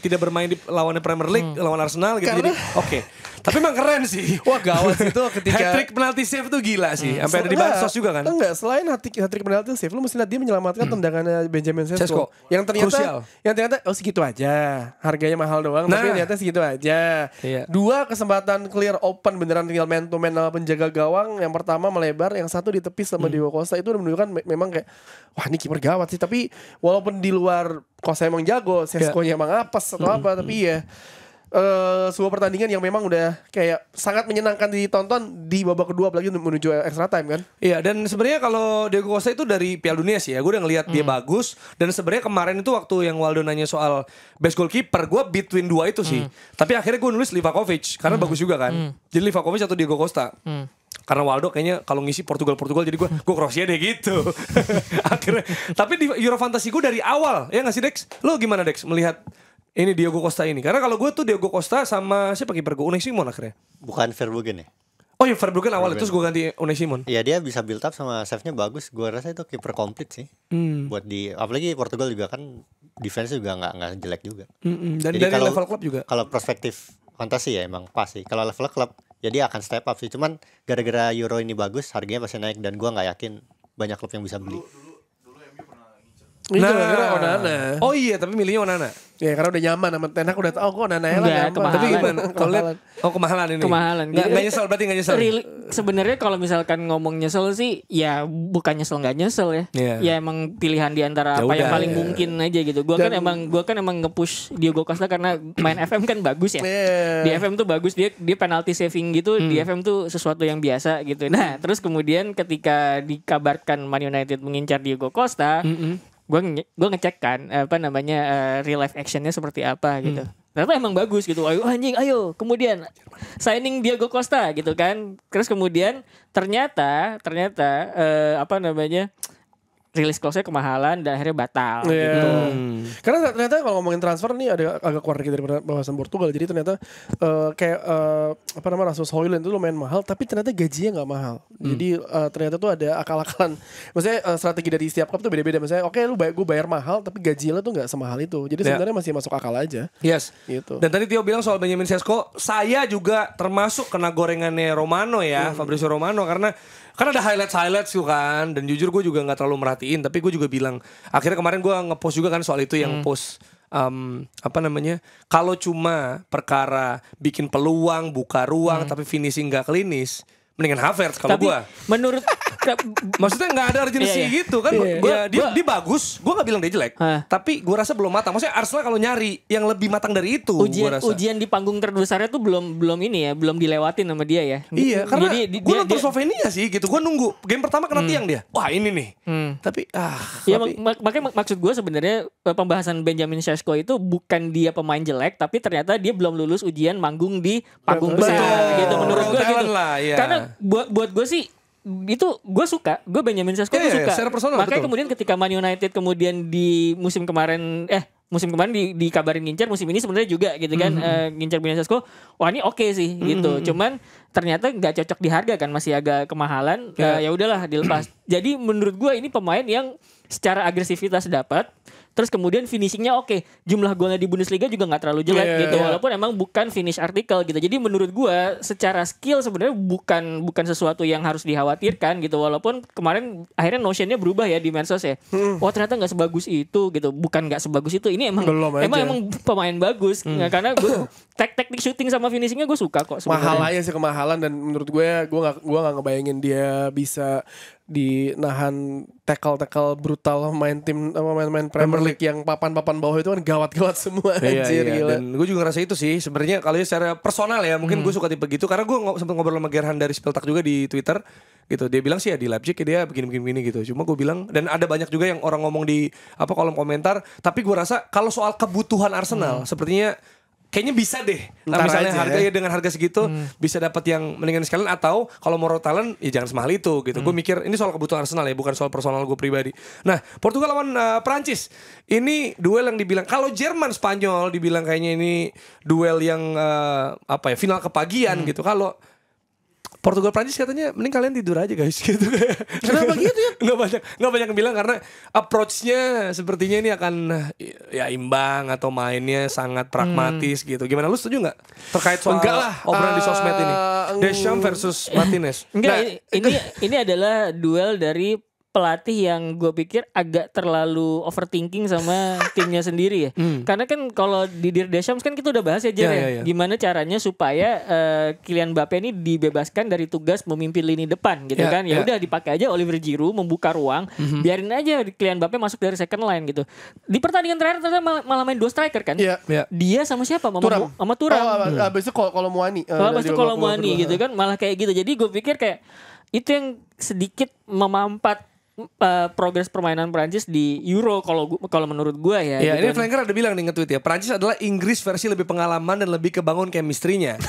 tidak bermain di lawannya Premier League, lawan Arsenal gitu. Jadi oke. Tapi emang keren sih. Wah gawat sih itu ketika hat-trick penalti save tuh gila sih. Sampai ada di bansos juga kan. Enggak, selain hat-trick penalti save, lu mesti lihat dia menyelamatkan tendangannya Benjamin Sesko. Yang ternyata segitu aja. Harganya mahal doang, tapi ternyata segitu aja. 2 kesempatan clear open beneran tinggal man to man penjaga gawang. Yang pertama melebar, yang satu ditepis sama Diogo Costa. Itu udah menunjukkan memang kayak wah ini kiper gawat sih. Tapi walaupun di luar Costa emang jago, Sesko-nya emang apes atau apa, tapi ya sebuah pertandingan yang memang udah kayak sangat menyenangkan ditonton di babak kedua, apalagi menuju extra time kan. Iya, dan sebenarnya kalau Diogo Costa itu dari Piala Dunia sih ya, gue udah ngelihat dia bagus. Dan sebenarnya kemarin itu waktu yang Waldo nanya soal best goalkeeper, gue between 2 itu sih. Tapi akhirnya gue nulis Livakovic karena bagus juga kan. Jadi Livakovic atau Diogo Costa. Karena Waldo kayaknya kalau ngisi Portugal jadi gue Kroasia deh gitu. Akhirnya, tapi di Euro Fantasy gue dari awal ya nggak sih Dex? Lo gimana Dex melihat ini Diogo Costa ini? Karena kalau gue tuh Diogo Costa sama siapa kiper gue? Unai Simon akhirnya. Bukan Verbruggen ya? Oh iya Verbruggen awal itu gue ganti Unai Simon. Iya dia bisa build up sama save-nya bagus. Gue rasa itu kiper komplit sih. Buat apalagi Portugal juga kan defense juga nggak jelek juga. Dan jadi dari level klub juga. Kalau perspektif fantasi ya emang pas sih. Kalau level klub ya dia akan step up sih. Cuman gara-gara Euro ini bagus, harganya pasti naik dan gue nggak yakin banyak klub yang bisa beli. Onana. Oh iya, tapi milihnya Onana. Ya karena udah nyaman sama Ten Hag, udah tahu kok Onana lah nyaman. Tapi gimana? Kalau lihat kemahalan ini. Kemahalan. Nggak nyesel berarti nggak nyesel. Sebenarnya kalau misalkan ngomong nyesel sih, ya bukan nyesel nggak nyesel ya. Ya emang pilihan di antara apa yang paling mungkin aja gitu. Gua kan emang nge-push Diogo Costa karena main FM kan bagus ya. Di FM tuh bagus, dia penalty saving gitu. Di FM tuh sesuatu yang biasa gitu. Nah, terus kemudian ketika dikabarkan Man United mengincar Diogo Costa, gue ngecek kan real life actionnya seperti apa gitu. Ternyata emang bagus gitu. Ayo kemudian signing Diogo Costa gitu kan. Terus kemudian ternyata rilis clause-nya kemahalan dan akhirnya batal gitu. Karena ternyata kalau ngomongin transfer nih ada agak keluar dikit dari bahasan Portugal. Jadi ternyata Rasmus Højlund itu lumayan mahal, tapi ternyata gajinya nggak mahal. Jadi ternyata tuh ada akal-akalan. Maksudnya strategi dari setiap klub tuh beda-beda. Misalnya gue bayar mahal, tapi gaji lo tuh nggak semahal itu. Jadi sebenarnya masih masuk akal aja. Yes. Gitu. Dan tadi Tio bilang soal Benjamin Sesko, saya juga termasuk kena gorengannya Romano ya, Fabrizio Romano karena ada highlights tuh kan. Dan jujur gue juga gak terlalu merhatiin. Tapi gue juga bilang, akhirnya kemarin gue ngepost juga kan soal itu yang post kalau cuma perkara bikin peluang, buka ruang tapi finishing gak klinis, mendingan Havertz kalau Tapi gue. menurut Maksudnya nggak ada urgency Iya, iya. gitu kan. Dia bagus. Gue nggak bilang dia jelek. Tapi gue rasa belum matang. Maksudnya Arsenal kalau nyari yang lebih matang dari itu, ujian di panggung terbesarnya tuh belum ini ya, belum dilewatin sama dia ya. Iya, karena gue nonton dia- Slovenia sih gitu. Gue nunggu game pertama kena tiang dia. Wah ini nih. Tapi Ya makanya maksud gue sebenarnya pembahasan Benjamin Sesko itu bukan dia pemain jelek, tapi ternyata dia belum lulus ujian manggung di panggung besar gitu menurut gue Talent gitu. lah, iya. Karena buat gue sih itu gue suka, gue Benjamin Sesko tuh Iya, suka. secara personal, Makanya betul. kemudian ketika Man United kemudian di musim kemarin dikabarin ngincar, musim ini sebenarnya juga gitu kan ngincar Benjamin Sesko. Wah ini oke sih gitu. Cuman ternyata nggak cocok di harga kan, masih agak kemahalan. Ya udahlah dilepas. Jadi menurut gue ini pemain yang secara agresivitas dapat, terus kemudian finishingnya oke. Jumlah golnya di Bundesliga juga nggak terlalu jelek gitu, walaupun emang bukan finish artikel gitu. Jadi menurut gue secara skill sebenarnya bukan sesuatu yang harus dikhawatirkan gitu, walaupun kemarin akhirnya notionnya berubah ya di medsos ya. Oh ternyata nggak sebagus itu gitu, bukan nggak sebagus itu, ini emang pemain bagus. Nah, karena gue teknik shooting sama finishingnya gue suka kok sebenarnya. Mahal aja sih, kemahalan, dan menurut gue nggak ngebayangin dia bisa dinahan tackle brutal main Premier League yang papan bawah itu kan gawat semua anjir. Gila. Dan gue juga ngerasa itu sih sebenarnya kalau secara personal ya mungkin gue suka tipe gitu karena gue sempat ngobrol sama Gerhan dari Spiltak juga di Twitter gitu. Dia bilang sih ya di Leipzig ya dia begini gitu. Cuma gue bilang, dan ada banyak juga yang orang ngomong di kolom komentar, tapi gue rasa kalau soal kebutuhan Arsenal sepertinya kayaknya bisa deh. Nah, Ntar misalnya aja harganya dengan harga segitu bisa dapat yang mendingan sekalian, atau kalau mau raw talent ya jangan semahal itu gitu. Gue mikir ini soal kebutuhan Arsenal ya, bukan soal personal gue pribadi. Nah, Portugal lawan Prancis. Ini duel yang dibilang kalau Jerman Spanyol dibilang kayaknya ini duel yang final kepagian gitu. Kalau Portugal Prancis katanya mending kalian tidur aja guys gitu. Kenapa gitu ya? Nggak banyak yang bilang karena approach-nya sepertinya ini akan ya imbang atau mainnya sangat pragmatis gitu. Gimana, lu setuju nggak terkait soal obrolan di sosmed ini? Deschamps versus Martinez. Enggak, ini adalah duel dari pelatih yang gue pikir agak terlalu overthinking sama timnya sendiri ya. Karena kan kalau di Dear Deschamps kan kita udah bahas ya Jer ya. Gimana caranya supaya Kylian Mbappe ini dibebaskan dari tugas memimpin lini depan gitu kan. Ya udah dipakai aja Oliver Giroud membuka ruang, biarin aja Kylian Mbappe masuk dari second line gitu. Di pertandingan terakhir ternyata malah main 2 striker kan. Dia sama siapa? Sama Thuram. Abis itu kalau Muani. Habis itu kalau Muani gitu kan, malah kayak gitu. Jadi gue pikir kayak itu yang sedikit memampat progres permainan Prancis di Euro kalau menurut gue ya. Ya, gitu ini kan. Flanker ada bilang nih nge-tweet ya, Prancis adalah Inggris versi lebih pengalaman dan lebih kebangun chemistry-nya.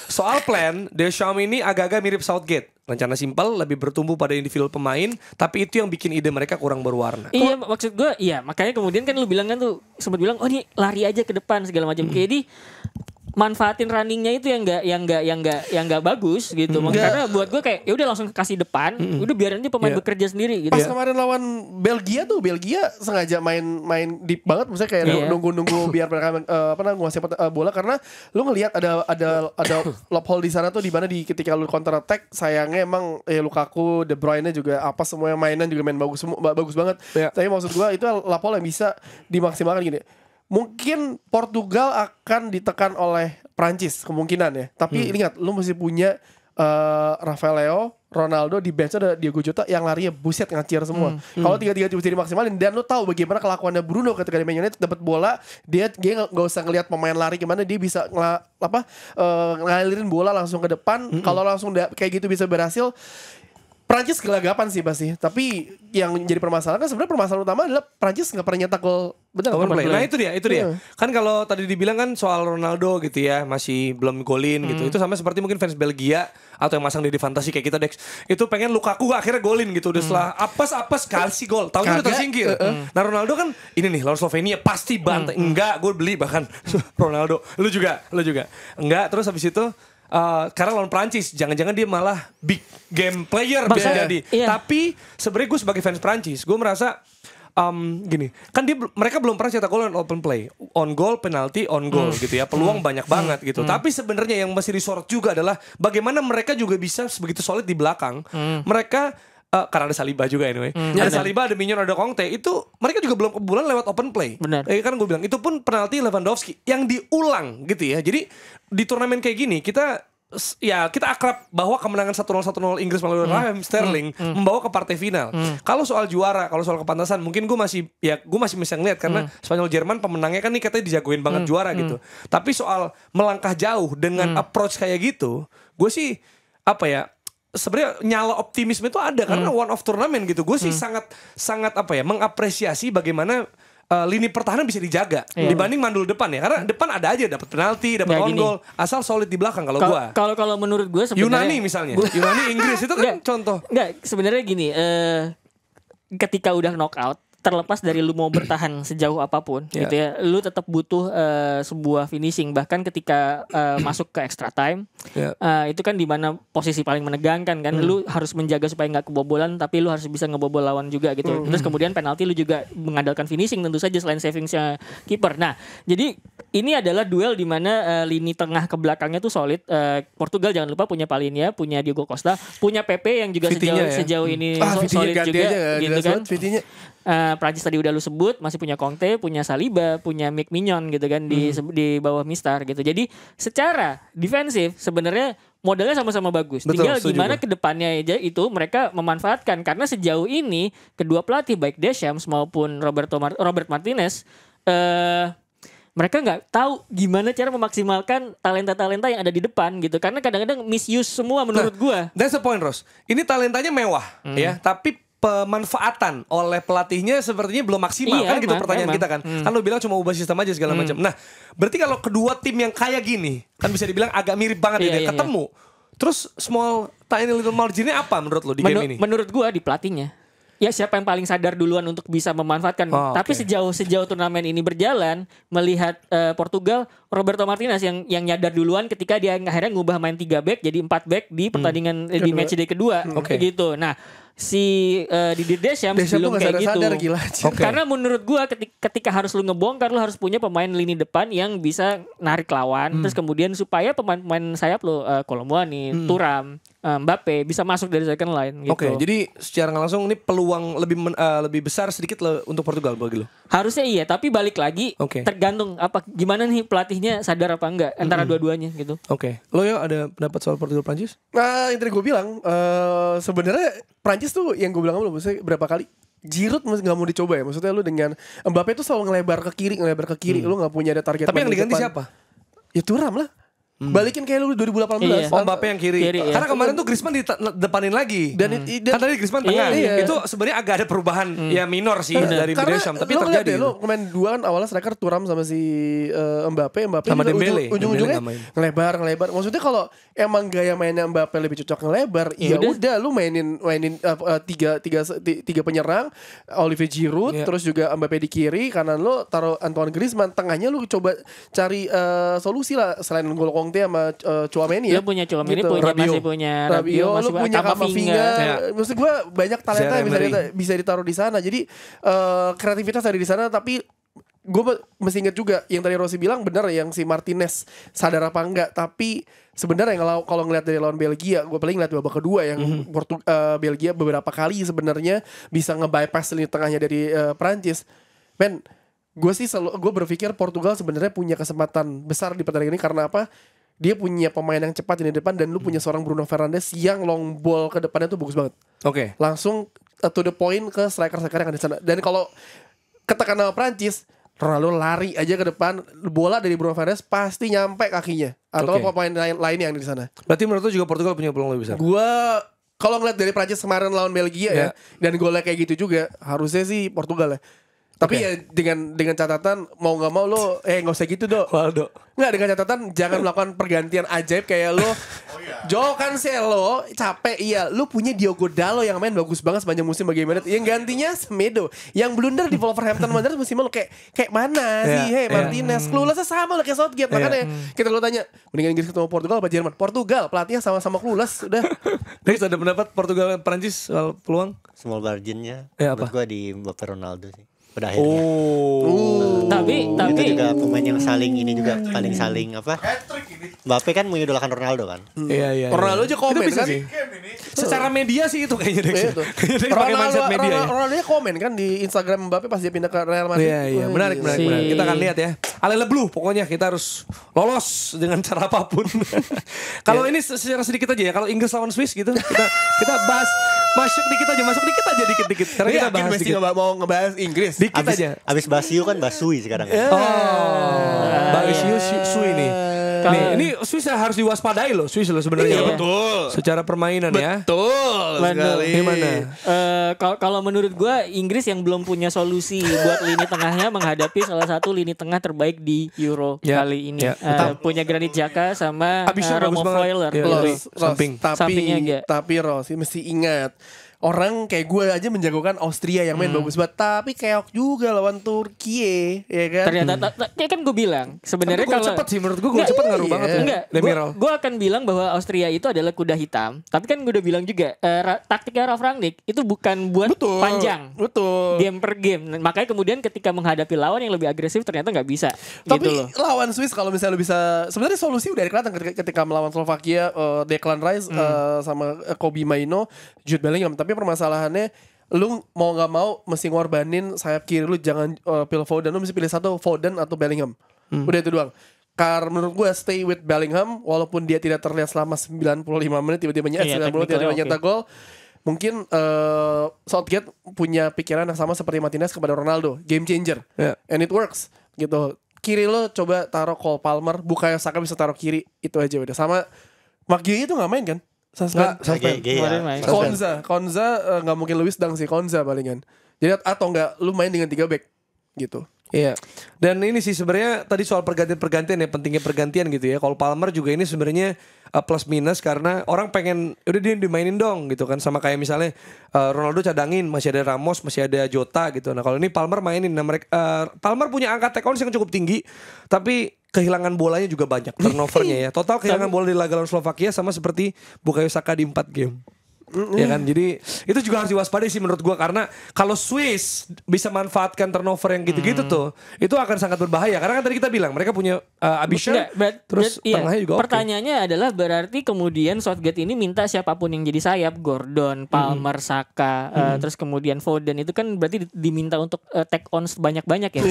Soal plan, Deschamps ini agak-agak mirip Southgate. Rencana simpel, lebih bertumbuh pada individu pemain, tapi itu yang bikin ide mereka kurang berwarna. Iya, maksud gue, iya makanya kemudian kan lu bilang kan tuh sempat bilang, oh ini lari aja ke depan segala macam. Kayak di manfaatin runningnya itu yang nggak bagus gitu. Karena buat gue kayak ya udah langsung kasih depan, udah biarin aja pemain bekerja sendiri gitu. Pas kemarin lawan Belgia sengaja main deep banget, maksudnya kayak nunggu biar mereka nguasai bola, karena lu ngelihat ada lob hole di sana tuh, di mana ketika lu counter attack sayangnya emang Lukaku, De Bruyne juga semuanya mainan juga main bagus banget. Tapi maksud gua itu lob hole yang bisa dimaksimalkan gini. Mungkin Portugal akan ditekan oleh Prancis kemungkinan ya. Tapi ingat, lu mesti punya Rafael Leo, Ronaldo, di bench ada Diego Jota yang larinya buset ngacir semua. Kalau 3-3 bisa dimaksimalin, dan lu tahu bagaimana kelakuannya Bruno ketika di Man United dapat bola, dia nggak usah ngelihat pemain lari gimana, dia bisa ngalirin bola langsung ke depan. Kalau langsung kayak gitu bisa berhasil. Prancis gelagapan sih pasti, tapi yang jadi permasalahan kan sebenarnya permasalahan utama adalah Prancis nggak pernah nyetak gol. Nah itu dia. Kan kalau tadi dibilang kan soal Ronaldo gitu ya, masih belum golin gitu. Itu sama seperti mungkin fans Belgia atau yang masang di fantasi kayak kita Dex. Itu pengen Lukaku akhirnya golin gitu. Udah setelah apes kasih gol. Tahu udah tersingkir. Nah Ronaldo kan ini nih lawan Slovenia pasti bantai. Enggak, gue beli bahkan Ronaldo. Lu juga. Enggak, terus habis itu karena lawan Prancis, jangan-jangan dia malah big game player bisa jadi. Tapi sebenarnya gue sebagai fans Prancis, gue merasa gini, kan mereka belum pernah cetak gol on open play, on goal, penalti, on goal gitu ya, peluang banyak banget gitu. Tapi sebenarnya yang masih disorot juga adalah bagaimana mereka juga bisa begitu solid di belakang. Mereka karena ada Saliba juga anyway. Ada Saliba, ada Mignon, ada Conte. Itu mereka juga belum kebobolan lewat open play. Benar. Kan gue bilang itu pun penalti Lewandowski yang diulang gitu ya. Jadi di turnamen kayak gini kita ya kita akrab bahwa kemenangan 1-0 Inggris melalui Raheem Sterling membawa ke partai final. Kalau soal juara, kalau soal kepantasan, mungkin gue masih bisa ngeliat karena Spanyol Jerman pemenangnya kan nih katanya dijagoin banget juara gitu. Tapi soal melangkah jauh dengan approach kayak gitu, gue sih sebenarnya nyala optimisme itu ada karena one of turnamen gitu. Gue sih sangat mengapresiasi bagaimana lini pertahanan bisa dijaga dibanding mandul depan ya, karena depan ada aja dapat penalti, dapat on goal, asal solid di belakang. Kalau menurut gue sebenarnya Yunani misalnya, Yunani Inggris itu kan contoh. Enggak, sebenarnya gini, ketika udah knockout, terlepas dari lu mau bertahan sejauh apapun gitu ya, lu tetap butuh sebuah finishing. Bahkan ketika masuk ke extra time, itu kan dimana posisi paling menegangkan kan, lu harus menjaga supaya nggak kebobolan, tapi lu harus bisa ngebobol lawan juga gitu. Terus kemudian penalti lu juga mengandalkan finishing tentu saja selain savingsnya kiper. Nah, jadi ini adalah duel di mana lini tengah ke belakangnya tuh solid. Portugal jangan lupa punya Palhinha, punya Diogo Costa, punya Pepe yang juga sejauh ini solid juga gitu kan. Prancis tadi udah lu sebut, masih punya Conte, punya Saliba, punya Mick Mignon gitu kan di bawah Mistar gitu. Jadi secara defensif sebenarnya modalnya sama-sama bagus. Betul, tinggal gimana ke depannya aja itu mereka memanfaatkan, karena sejauh ini kedua pelatih baik Deschamps maupun Robert Martinez mereka nggak tahu gimana cara memaksimalkan talenta-talenta yang ada di depan gitu, karena kadang-kadang misuse semua menurut gua. That's the point, Ros. Ini talentanya mewah ya, tapi pemanfaatan oleh pelatihnya sepertinya belum maksimal. Kan gitu pertanyaan kita kan. Kan lu bilang cuma ubah sistem aja segala macam. Nah, berarti kalau kedua tim yang kayak gini kan bisa dibilang agak mirip banget ketemu. Terus small tiny little marginnya apa menurut lu di game ini? Menurut gua di pelatihnya. Ya siapa yang paling sadar duluan untuk bisa memanfaatkan. Tapi sejauh turnamen ini berjalan, melihat Portugal, Roberto Martinez yang nyadar duluan ketika dia akhirnya ngubah main 3 back jadi 4 back di pertandingan di matchday kedua gitu. Nah, si Didier Deschamps belum kayak gitu. Gila. Karena menurut gua ketika harus lu ngebongkar, lu harus punya pemain lini depan yang bisa narik lawan, terus kemudian supaya pemain sayap lu Kolomwani, Thuram, Mbappe bisa masuk dari second line gitu. Jadi secara langsung ini peluang lebih besar sedikit untuk Portugal bagi lo. Harusnya iya, tapi balik lagi tergantung gimana nih pelatihnya sadar apa enggak antara dua-duanya gitu. Lo ada pendapat soal Portugal Prancis? Nah, yang tadi gue bilang sebenarnya Prancis tuh yang gue bilang maksudnya berapa kali Giroud nggak mau dicoba ya, maksudnya lu dengan Mbappe tuh selalu ngelebar ke kiri, lu nggak punya ada target. Tapi yang diganti siapa? Ya Thuram lah. Balikin kayak lu 2018. Mbappe yang kiri. Karena kemarin tuh Griezmann depanin lagi. Dan kan tadi Griezmann tengah. Itu sebenarnya agak ada perubahan ya minor sih dari Deschamps, tapi terjadi. Lu pemain dua kan awalnya striker Thuram sama si Mbappe sama Dembele. Ujung-ujungnya ngelebar. Maksudnya kalau emang gaya mainnya Mbappe lebih cocok ngelebar, ya udah lu mainin tiga penyerang, Olivier Giroud, terus juga Mbappe di kiri, kanan lu taruh Antoine Griezmann, tengahnya lu coba cari solusi lah selain gol Conte sama Tchouaméni ya. Lu punya Tchouaméni, masih punya Rabiot, lu punya Camavinga. Maksud gue banyak talenta yang bisa ditaruh di sana. Jadi kreativitas ada di sana, tapi gue mesti ingat juga yang tadi Rossi bilang benar, yang si Martinez sadar apa enggak. Tapi sebenarnya kalau ngeliat dari lawan Belgia, gue paling ngeliat babak kedua yang Belgia beberapa kali sebenarnya bisa nge-bypass lini tengahnya dari Prancis. Men, gue berpikir Portugal sebenarnya punya kesempatan besar di pertandingan ini karena apa? Dia punya pemain yang cepat di depan, dan lu punya seorang Bruno Fernandes yang long ball ke depannya tuh bagus banget. Langsung to the point ke striker-striker yang ada di sana. Dan kalau katakan sama Prancis, Ronaldo lari aja ke depan, bola dari Bruno Fernandes pasti nyampe kakinya atau pemain lain yang ada di sana. Berarti menurut lu juga Portugal punya peluang lebih besar? Gua kalau ngeliat dari Prancis kemarin lawan Belgia ya, dan golnya kayak gitu juga, harusnya sih Portugal ya. Tapi ya dengan catatan mau nggak mau lo nggak usah gitu Waldo. Nggak, dengan catatan jangan melakukan pergantian ajaib kayak lo. Joao Cancelo capek lo punya Diogo Dalot yang main bagus banget sepanjang musim bagaimana. Yang gantinya Semedo yang blunder di Wolverhampton Wanderers musim lalu kayak mana sih Martinez. Cluelessnya sama lo kayak Southgate. Makanya kita lo tanya mendingan Inggris ketemu Portugal apa Jerman? Portugal, pelatihnya sama-sama clueless udah. Guys, ada pendapat Portugal Prancis soal peluang? Small marginnya apa? Menurut gue di Mbappe Ronaldo sih. pada akhirnya. Tapi Itu juga pemain yang saling saling apa? Mbappe kan mengidolakan Ronaldo kan. Iya. Ronaldo aja komen Itu bisa kan. sih. Secara media sih itu kayaknya Dex. Iya tuh. Kayaknya Dex pakai mindset media ya. Ronaldo komen kan di Instagram Mbappe pas dia pindah ke Real Madrid. Iya, menarik. Kita akan lihat ya. Alele Blue, pokoknya kita harus lolos dengan cara apapun. Kalau ini secara sedikit aja ya, kalau Inggris lawan Swiss gitu, kita bahas masuk dikit aja dikit. Karena kita bahas Messi dikit. nggak mau ngebahas Inggris. Dikit aja. Abis Basiu kan Basui sekarang. Bagus Sui nih. Nih, ini Swiss harus diwaspadai loh, Swiss loh sebenarnya. Iya. Betul. Secara permainan ya. Betul sekali. Gimana? Kalau menurut gue Inggris yang belum punya solusi buat lini tengahnya menghadapi salah satu lini tengah terbaik di Euro kali ini. Punya Granit Xhaka sama Abisnya bagus Romo banget. Freuler. Iya, gitu. samping. Sampingnya enggak. Tapi Ros mesti ingat, orang kayak gue aja menjagokan Austria yang main bagus banget, tapi keok juga lawan Turki, ya kan? Ternyata kayak kan gue bilang sebenarnya Tapi gol kalau cepet sih menurut gue, gol cepet ngaruh banget ya. Enggak, Demiral. gue akan bilang bahwa Austria itu adalah kuda hitam. Tapi kan gue udah bilang juga taktiknya Ralf Rangnick itu bukan buat panjang, Betul. game per game. Makanya kemudian ketika menghadapi lawan yang lebih agresif ternyata nggak bisa. Tapi gitu loh. lawan Swiss kalau misalnya lu bisa, sebenarnya solusi udah kelihatan ketika melawan Slovakia, Declan Rice sama Kobe Maino, Jude Bellingham. Tapi permasalahannya lu mau nggak mau mesti ngorbanin sayap kiri lu, jangan pilih Foden, lu mesti pilih satu, Foden atau Bellingham. Udah itu doang. Karena menurut gue stay with Bellingham walaupun dia tidak terlihat selama 95 menit tiba-tiba nyetak gol. Mungkin Southgate punya pikiran yang sama seperti Martinez kepada Ronaldo, game changer, and it works gitu. Kiri lo coba taruh Cole Palmer, Bukayo Saka bisa taruh kiri, itu aja udah. Sama McGee itu nggak main kan? Konza nggak mungkin Luis Dang sih, Konza palingan. Jadi atau nggak lu main dengan 3 back gitu. Iya. Dan ini sih sebenarnya tadi soal pergantian ya, pentingnya pergantian gitu ya. Kalau Palmer juga ini sebenarnya plus minus karena orang pengen udah dia dimainin dong gitu kan, sama kayak misalnya Ronaldo cadangin, masih ada Ramos, masih ada Jota gitu. Nah, kalau ini Palmer mainin, nah mereka Palmer punya angka take on yang cukup tinggi, tapi kehilangan bolanya juga banyak, turnovernya ya. Total kehilangan bola di laga lawan Slovakia sama seperti Bukayo Saka di 4 game. Ya kan, jadi itu juga harus diwaspadai sih menurut gua, karena kalau Swiss bisa manfaatkan turnover yang gitu-gitu tuh, itu akan sangat berbahaya karena kan tadi kita bilang mereka punya Abisha, terus tengahnya juga pertanyaannya adalah berarti kemudian Southgate ini minta siapapun yang jadi sayap, Gordon, Palmer, Saka, terus kemudian Foden, itu kan berarti diminta untuk take on banyak-banyak ya,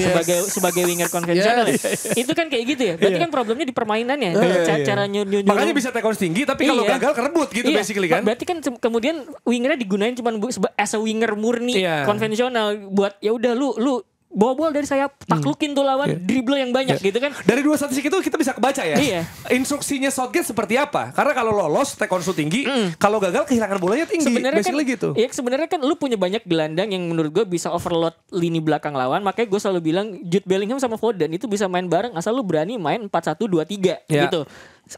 sebagai winger konvensional. Itu kan kayak gitu ya. Berarti kan problemnya di permainannya, cara nyuruh. Makanya bisa take on tinggi, tapi kalau gagal kerebut gitu basically kan. Berarti kan kemudian wingernya digunain cuman as a winger murni konvensional buat ya udah lu bawa bola dari sayap, taklukin tuh lawan, dribble yang banyak gitu kan. Dari dua statistik itu kita bisa kebaca ya. Iya. Instruksinya Southgate seperti apa? Karena kalau lolos take on tinggi, kalau gagal kehilangan bolanya tinggi. Sebenarnya kan gitu. Iya, sebenarnya kan lu punya banyak gelandang yang menurut gue bisa overload lini belakang lawan. Makanya gue selalu bilang Jude Bellingham sama Foden itu bisa main bareng asal lu berani main 4-1-2-3 gitu.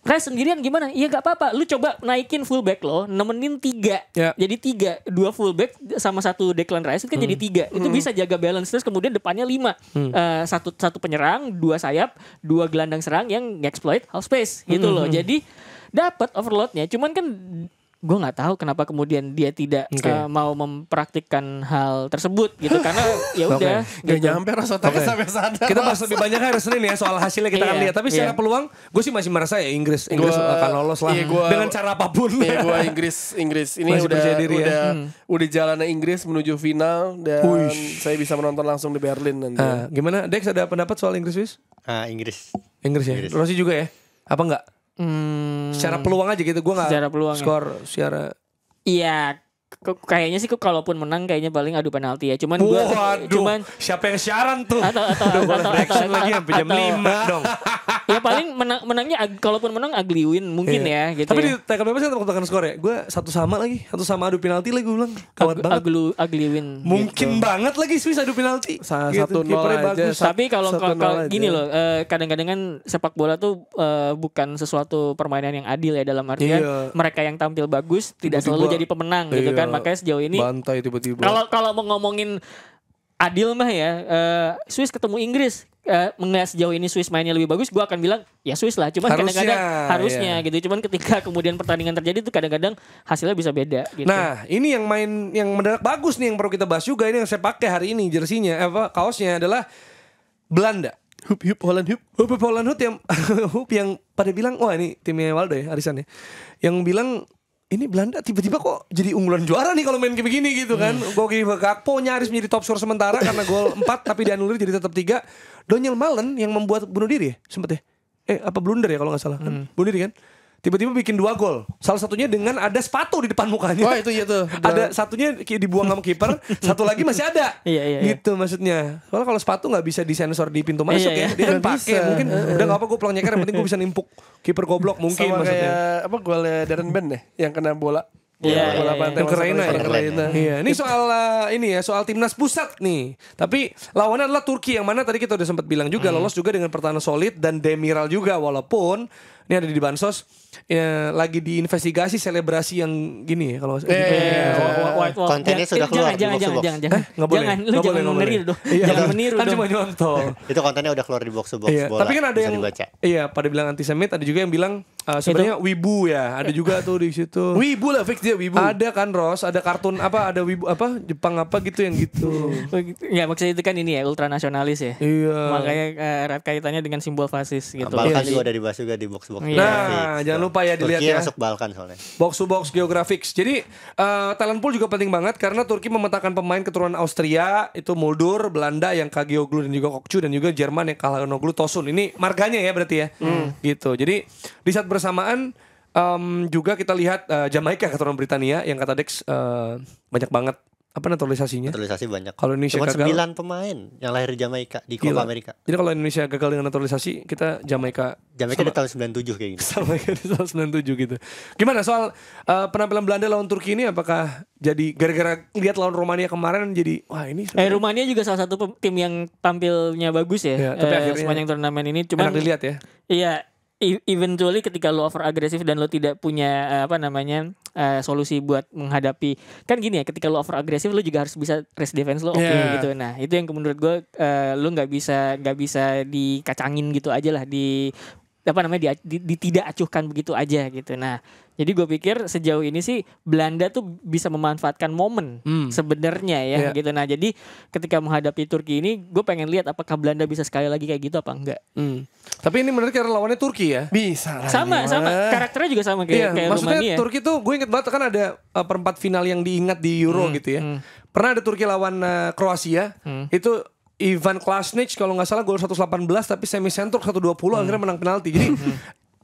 Rice sendirian gimana? Iya gak apa-apa. Lu coba naikin fullback lo, nemenin 3. Jadi 3, 2 fullback sama 1 Declan Rice itu kan jadi 3. Itu bisa jaga balance, terus kemudian depannya 5. Satu penyerang, 2 sayap, 2 gelandang serang yang exploit half space gitu loh. Jadi dapat overloadnya. Cuman kan gue nggak tahu kenapa kemudian dia tidak mau mempraktikkan hal tersebut gitu, karena ya udah Gak nyampe rasa sampai sana. Kita bahas lebih banyak hari Senin ya, soal hasilnya kita akan lihat. Tapi secara peluang gue sih masih merasa ya Inggris akan lolos lah dengan cara apapun. Iya, gue Inggris ini masih udah jalannya Inggris menuju final dan saya bisa menonton langsung di Berlin nanti. Gimana Dex, ada pendapat soal Inggris Swiss? Inggris ya. Rossi juga ya? Apa enggak? Secara peluang aja gitu, gue nggak skor secara. Iya, kayaknya sih kalaupun menang kayaknya paling adu penalti ya. Cuman siapa yang siaran tuh? Atau lagi sampai jam 5 dong. Ya paling menangnya kalaupun menang ugly win mungkin ya gitu. Tapi ya. di TKP sih tekan skor ya. Gue 1-1 lagi, 1-1 adu penalti lagi, gue bilang. Kawat banget. Ugly win. Mungkin banget lagi Swiss adu penalti. 1-0 aja. Tapi kalau gini loh, kadang-kadang kan sepak bola tuh bukan sesuatu permainan yang adil ya, dalam artian mereka yang tampil bagus tidak selalu jadi pemenang gitu kan. Makanya sejauh ini bantai tiba-tiba. Kalau mau ngomongin adil mah ya, Swiss ketemu Inggris, melihat sejauh ini Swiss mainnya lebih bagus, gue akan bilang ya Swiss lah. Cuman kadang-kadang harusnya gitu. Cuman ketika kemudian pertandingan terjadi tuh kadang-kadang hasilnya bisa beda. Gitu. Nah ini yang main yang mendadak bagus nih yang perlu kita bahas juga, ini yang saya pakai hari ini jersinya, kaosnya adalah Belanda. Hup Holland Hup. Holland Hup yang yang pada bilang wah ini timnya Waldo ya Arisan ya, yang bilang ini Belanda tiba-tiba kok jadi unggulan juara nih kalau main kayak begini gitu kan. Gogi Gakpo nyaris menjadi top skor sementara karena gol 4 tapi dianulir jadi tetap 3. Daniel Malen yang membuat bunuh diri ya sempet ya. Apa blunder ya kalau nggak salah kan. Bunuh diri kan. Tiba-tiba bikin 2 gol. Salah satunya dengan ada sepatu di depan mukanya. Oh itu iya tuh. Ada satunya dibuang sama kiper, satu lagi masih ada. Iya. Gitu maksudnya. Soalnya kalau sepatu nggak bisa disensor di pintu masuk ya. Dia kan pakai mungkin udah nggak apa gue pulang nyeker, yang penting gue bisa nimpuk kiper goblok mungkin sama maksudnya. Kayak golnya Darren Bent deh yang kena bola. Iya, bola iya, pantai yang ke Reina ya? Iya. Ini soal soal timnas pusat nih. Tapi lawannya adalah Turki yang mana tadi kita udah sempat bilang juga lolos juga dengan pertahanan solid dan Demiral juga, walaupun ini ada di Bansos lagi diinvestigasi selebrasi yang gini ya kalau White Wall. Kontennya sudah keluar di box to box. Jangan. Nggak boleh. Jangan, lu Nggak jangan boleh. meniru dong. Iya, Jangan meniru kan dong. cuma nyontoh. Itu kontennya udah keluar di box to box Iya, bola. tapi kan ada bisa yang dibaca. iya pada bilang antisemit, ada juga yang bilang sebenarnya wibu ya, ada juga tuh di situ. Wibu lah, fix dia wibu. Ada kan Ros, ada kartun ada wibu Jepang gitu yang gitu. Ya maksudnya itu kan ini ya ultranasionalis ya. Iya. Makanya erat kaitannya dengan simbol fasis gitu. Balkan Iya juga sih. udah dibahas juga di box to box. Iya. Nah, jangan lupa ya dilihat Turki ya. masuk Balkan soalnya. Box to box geographics. Jadi talent pool juga penting banget karena Turki memetakan pemain keturunan Austria, itu Muldur, Belanda yang Kagioglu dan juga Kokcu, dan juga Jerman yang Kalhanoglu, Tosun. Ini marganya ya berarti ya. Gitu. Jadi di saat bersamaan juga kita lihat Jamaika keturunan Britania yang kata Dex banyak banget naturalisasinya. Naturalisasi banyak. Kalau Indonesia Cuma gagal 9 pemain yang lahir di Jamaika di Copa Gila. Amerika. Jadi kalau Indonesia gagal dengan naturalisasi, kita Jamaika Jamaika di tahun 97 kayak gini. sama kayak di tahun 97 gitu. Gimana soal penampilan Belanda lawan Turki ini, apakah jadi gara-gara lihat lawan Romania kemarin jadi wah ini Rumania juga salah satu tim yang tampilnya bagus ya. Ya, tapi akhirnya sepanjang turnamen ini enak cuman dilihat ya. iya eventually ketika lo over agresif dan lo tidak punya solusi buat menghadapi, kan gini ya, ketika lo over agresif lo juga harus bisa rest defense lo gitu. Nah itu yang menurut gue lo nggak bisa dikacangin gitu aja lah, tidak acuhkan begitu aja gitu. Nah jadi gue pikir sejauh ini sih Belanda tuh bisa memanfaatkan momen sebenarnya ya gitu. Nah jadi ketika menghadapi Turki ini gue pengen lihat apakah Belanda bisa sekali lagi kayak gitu apa enggak. Tapi ini menarik karena lawannya Turki ya. Bisa lah. Sama karakternya juga sama kayak maksudnya Rumania. Turki tuh gue inget banget kan ada perempat final yang diingat di Euro gitu ya. Pernah ada Turki lawan Kroasia. Itu Ivan Klasnic kalau nggak salah gol 118 tapi semi sentruk 120 akhirnya menang penalti. Jadi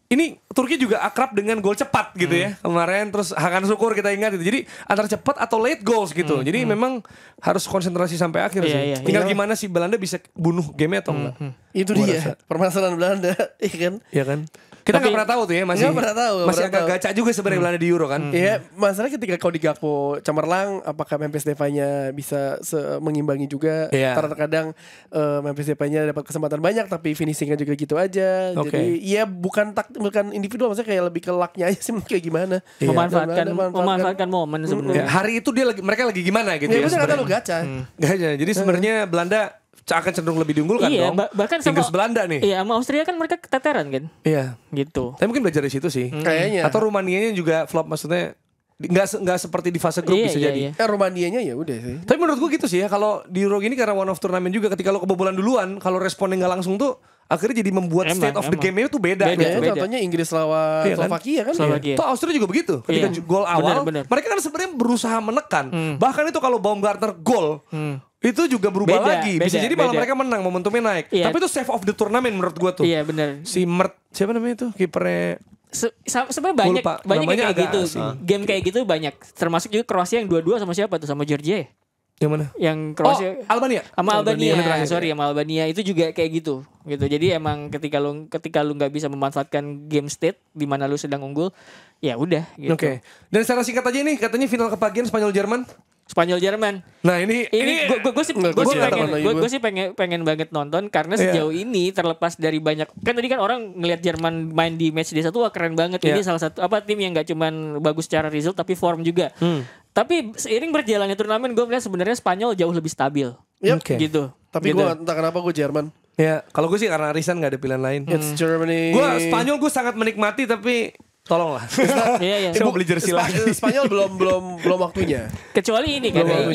ini Turki juga akrab dengan gol cepat gitu ya kemarin, terus Hakan Şükür kita ingat gitu. Jadi antara cepat atau late goals gitu. Jadi memang harus konsentrasi sampai akhir sih. Iya. Tinggal gimana sih Belanda bisa bunuh game atau enggak. Itu Gua dia rasa. permasalahan Belanda, iya kan? Iya kan? Kita nggak pernah tahu tuh ya, masih Nggak pernah tahu, nggak masih pernah agak tahu. gacha juga sebenarnya Belanda di Euro kan. Iya, masalah ketika kau di Gakpo cemerlang, apakah Memphis Depay-nya bisa mengimbangi juga? Iya. Terkadang Memphis Depay-nya dapat kesempatan banyak, tapi finishingnya juga gitu aja. Oke. Jadi, ya bukan individual, maksudnya kayak lebih ke luck-nya aja sih, kayak gimana? Iya. Memanfaatkan momen sebenarnya. Ya, hari itu mereka lagi gimana gitu Ya, ya. bener kata sebenarnya. lu gacha. Gacha. Jadi sebenarnya Belanda akan cenderung lebih diunggulkan Iya, dong. bahkan sama Inggris Belanda nih. Iya, sama Austria kan mereka keteteran kan, Iya. gitu. Tapi mungkin belajar dari situ sih. Kayaknya. Atau Rumanianya juga flop, maksudnya nggak seperti di fase grup bisa jadi. Romanianya ya udah sih. Tapi menurut gue gitu sih ya, kalau di Euro gini karena one of turnamen juga, ketika lo kebobolan duluan, kalau responnya nggak langsung tuh akhirnya jadi membuat state of the game-nya tuh beda. Beda. gitu. Contohnya Inggris lawan Iya kan? Slovakia kan? Slovakia. Toh Austria juga begitu. Ketika Iya. gol awal, Benar. mereka kan sebenarnya berusaha menekan. Bahkan itu kalau Baumgartner gol, itu juga berubah Beda, lagi. Bisa beda, jadi malah beda. mereka menang, momentumnya naik. Iya. Tapi itu save of the tournament menurut gua tuh. Iya benar. Si siapa namanya tuh kipernya? Sebenarnya banyak Lupa, yang namanya kayak agak gitu. asing. Game kayak gitu banyak. Termasuk juga Kroasia yang 2-2 sama siapa tuh? Sama Georgia ya? Yang mana? Yang Kroasia Albania. sama Albania. Yang terakhir. Sorry, sama Albania itu juga kayak gitu. Jadi emang ketika lu nggak bisa memanfaatkan game state di mana lu sedang unggul, ya udah gitu. Oke. Dan secara singkat aja nih, katanya final kepagian Spanyol Jerman. Spanyol Jerman. Nah, ini Gue sih pengen banget nonton karena sejauh ini terlepas dari banyak, kan tadi kan orang ngelihat Jerman main di match day 1 wah keren banget. Ini salah satu tim yang nggak cuman bagus secara result tapi form juga. Tapi seiring berjalannya turnamen gue melihat sebenarnya Spanyol jauh lebih stabil. Oke. Gitu. Tapi gitu. gue entah kenapa gue Jerman. Ya, kalau gue sih karena arisan gak ada pilihan lain. It's Germany. Gue Spanyol gue sangat menikmati tapi tolonglah. Iya, iya. Saya mau beli jersey lagi. Spanyol belum waktunya. Kecuali ini kan Belum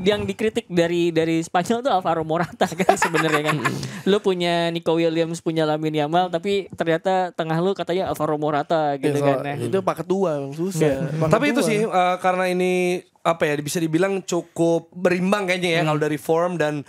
yang dikritik dari Spanyol tuh Alvaro Morata kan sebenarnya kan. Lu punya Nico Williams, punya Lamine Yamal, tapi ternyata tengah lu katanya Alvaro Morata gitu kan. Itu paket tua susah. Paket Tapi itu tua. sih karena ini apa ya bisa dibilang cukup berimbang kayaknya ya kalau dari form dan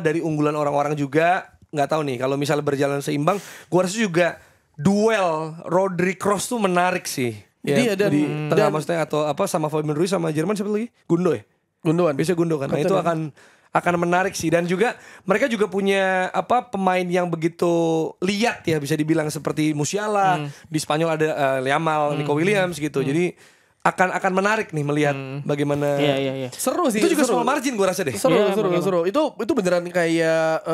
dari unggulan orang-orang juga. Nggak tahu nih kalau misalnya berjalan seimbang, gue rasa juga duel Rodri Kroos tuh menarik sih. Iya, Ya, di tengah maksudnya atau sama Fabian Ruiz sama Jerman siapa lagi? Gundo ya? Gundogan. Bisa Gundo kan. Nah, itu akan menarik sih dan juga mereka juga punya pemain yang begitu liat ya bisa dibilang seperti Musiala, di Spanyol ada Yamal, Nico Williams gitu. Jadi akan menarik nih melihat bagaimana. Iya. Seru sih. Itu juga seru. small margin gue rasa deh. Seru. Itu beneran kayak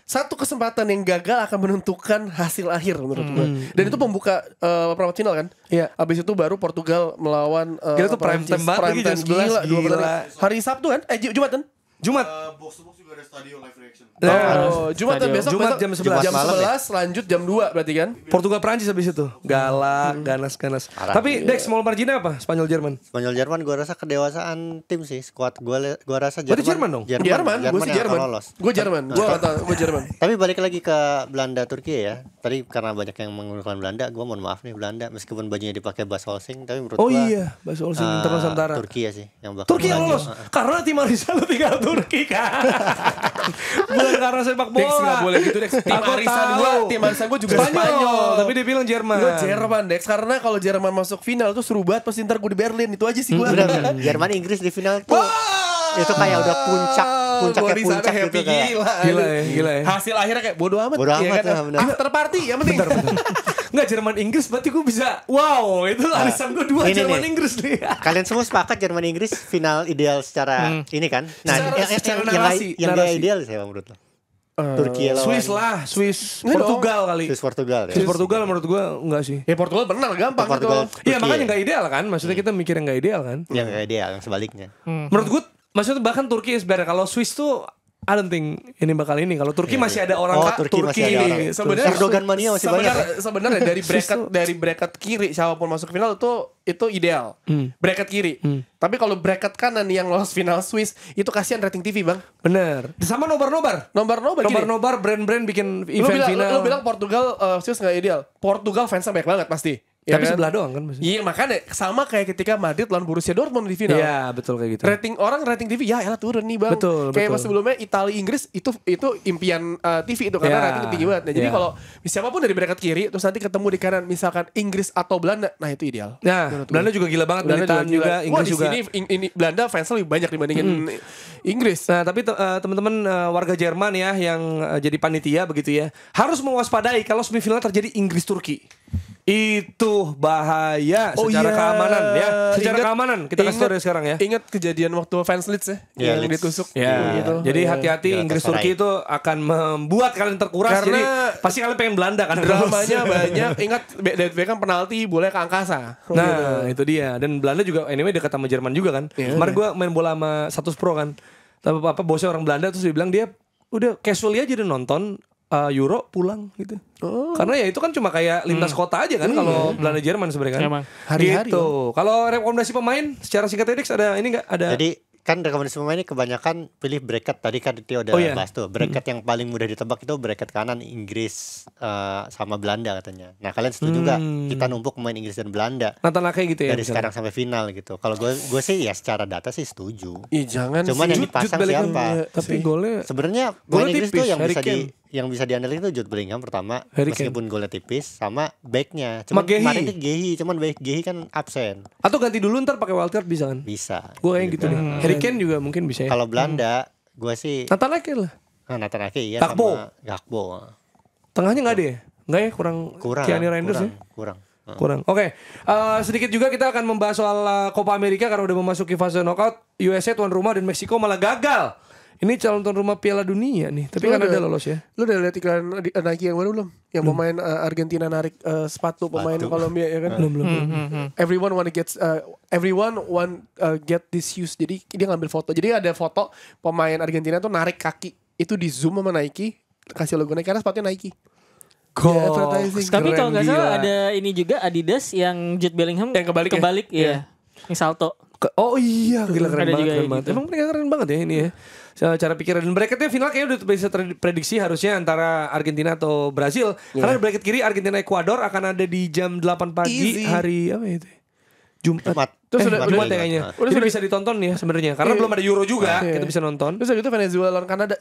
satu kesempatan yang gagal akan menentukan hasil akhir menurut gue. Dan itu pembuka perempat final kan. Iya. Abis itu baru Portugal melawan Gila tuh prime time banget lagi, jam 11, gila. Hari Sabtu kan? Jumat kan? Jumat. Box to box juga ada stadio live reaction. Jumat kan besok Jumat jam 11. jam malam 11 lanjut jam 2 berarti kan? Portugal Prancis habis itu. Galak, ganas. Tapi Dex small marginnya apa? Spanyol Jerman. Spanyol Jerman gue rasa kedewasaan tim sih skuad gue rasa Berarti Jerman dong? Jerman, gue sih yang Jerman. akan lolos. Gue Jerman, gue Jerman. Tapi balik lagi ke Belanda Turki ya. Tadi karena banyak yang menggunakan Belanda, gue mohon maaf nih Belanda meskipun bajunya dipakai Bas Holsing tapi menurut Oh gue iya, Bas Olsen Inter Nusantara. Turki ya sih yang bakal Turki yang maju. lolos karena tim Arisan lu tinggal Turki kan. Bukan karena sepak bola. Dex nggak boleh gitu Dex. Tim Aku arisan gue juga Spanyol, tapi dia bilang Jerman. Gue Jerman Dex karena kalau Jerman masuk final tuh seru banget pasti ntar gue di Berlin itu aja sih gue. Bener. Jerman Inggris di final tuh itu kayak udah puncaknya puncak gitu kayak. Gila ya. Hasil akhirnya kayak bodo amat. Bodo amat, kan? bener. After party yang penting. Enggak Jerman Inggris berarti gue bisa. Wow, itu arisan gue 2 ini Jerman nih. Inggris nih. Kalian semua sepakat Jerman Inggris final ideal secara ini kan? Nah, Secara yang narasi. ideal siapa menurut lo? Turki lawan Swiss Portugal kali. Swiss Portugal ya. Swiss Portugal menurut gue enggak sih. Ya Portugal benar gampang Portugal. itu. Iya makanya enggak ideal kan. Maksudnya kita mikir yang enggak ideal kan. Yang gak ideal, yang sebaliknya. Menurut gue maksudnya bahkan Turki is better. Kalau Swiss tuh I don't think ini bakal ini. Kalau Turki masih ada orang Turki masih ada orang. Sebenarnya Erdogan mania masih banyak. Sebenarnya dari bracket kiri siapapun masuk final itu ideal. Bracket kiri. Tapi kalau bracket kanan yang lolos final Swiss itu kasihan rating TV, Bang. Bener. Sama nobar-nobar. Nobar-nobar brand-brand bikin event final. Lu bilang Portugal Swiss gak ideal. Portugal fansnya banyak banget pasti. Tapi kan? sebelah doang kan maksudnya. Iya makanya sama kayak ketika Madrid lawan Borussia Dortmund di final. Iya betul kayak gitu. Rating TV ya elah turun nih bang. Betul. Kayak pas sebelumnya Italia Inggris itu impian TV itu karena rating tinggi banget. Nah jadi kalau siapapun dari bracket kiri terus nanti ketemu di kanan misalkan Inggris atau Belanda, nah itu ideal. Nah Belanda juga gila banget. Belanda juga Inggris juga. Wah di sini ini Belanda fans lebih banyak dibandingin Inggris. Nah tapi teman-teman warga Jerman ya yang jadi panitia begitu ya harus mewaspadai kalau semifinal terjadi Inggris Turki. Itu bahaya secara keamanan ya. Secara keamanan kita kasih tahu sekarang ya. Ingat kejadian waktu fans Leeds ya yang Leeds. ditusuk. Ya, gitu. jadi hati-hati Inggris Turki itu akan membuat kalian terkuras. Karena jadi pasti kalian pengen Belanda kan. Dramanya banyak. Ingat David Beckham penalti boleh ke angkasa. Nah itu dia. Dan Belanda juga anyway dekat sama Jerman juga kan. Kemarin gue main bola sama Status Pro kan. Tapi bosnya orang Belanda terus dia bilang dia udah casually aja dia nonton Euro pulang gitu. Karena ya itu kan cuma kayak lintas kota aja kan kalau Belanda Jerman sebenarnya kan. Emang. Hari-hari gitu. Kalau rekomendasi pemain secara singkat Dex ada ini enggak ada? Jadi kan rekomendasi pemain ini kebanyakan pilih bracket tadi kan Tio udah bahas tuh. Bracket yang paling mudah ditebak itu bracket kanan Inggris sama Belanda katanya. Nah, kalian setuju nggak kita numpuk pemain Inggris dan Belanda Nathan Ake gitu ya. dari sekarang sampai final gitu. Kalau gue sih ya secara data sih setuju. Ih jangan Cuman sih. yang dipasang Jude Bellingham, siapa? tapi golnya Sebenarnya Golnya pemain Inggris tuh tipis, yang Harry bisa Kane. yang bisa diandelin itu Jude Bellingham pertama, Harry meskipun golnya tipis sama backnya. Cuman Magehi. kemarin ini Gehi, cuman Gehi kan absen. atau ganti dulu ntar pakai wildcard bisa kan? Bisa. Gue kayak gitu deh. Harry Kane juga mungkin bisa ya. Kalau Belanda, gue sih Nathan Ake lah. Nathan Ake iya Gakpo. sama Gakpo. Tengahnya nggak ada ya? Nggak ya kurang Kiani Reinders ya? Kurang. Oke. Sedikit juga kita akan membahas soal Copa America karena udah memasuki fase knockout. USA tuan rumah dan Meksiko malah gagal. Ini calon tuan rumah Piala Dunia nih. Tapi kan ada lolos ya. Lu udah lihat iklan Nike yang baru belum? Yang pemain Argentina narik sepatu pemain Kolombia ya kan? Belum. Everyone want get this shoes. Jadi dia ngambil foto. Jadi ada foto pemain Argentina tuh narik kaki. Itu di zoom sama Nike, kasih logo Nike karena sepatunya Nike. Ya, tapi kalau nggak salah ada ini juga Adidas yang Jude Bellingham yang kebalik ya. Yang salto. Oh iya, gila keren banget. Gitu. Emang mereka keren banget ya ini ya. Cara pikir dan bracketnya final kayaknya udah bisa prediksi harusnya antara Argentina atau Brazil. Karena bracket kiri Argentina Ekuador akan ada di jam 8 pagi hari apa itu? Jumat. Terus Jumat ya kayaknya. Udah bisa ditonton ya sebenarnya. Karena belum ada Euro juga, kita bisa nonton. Terus gitu Venezuela lawan Kanada.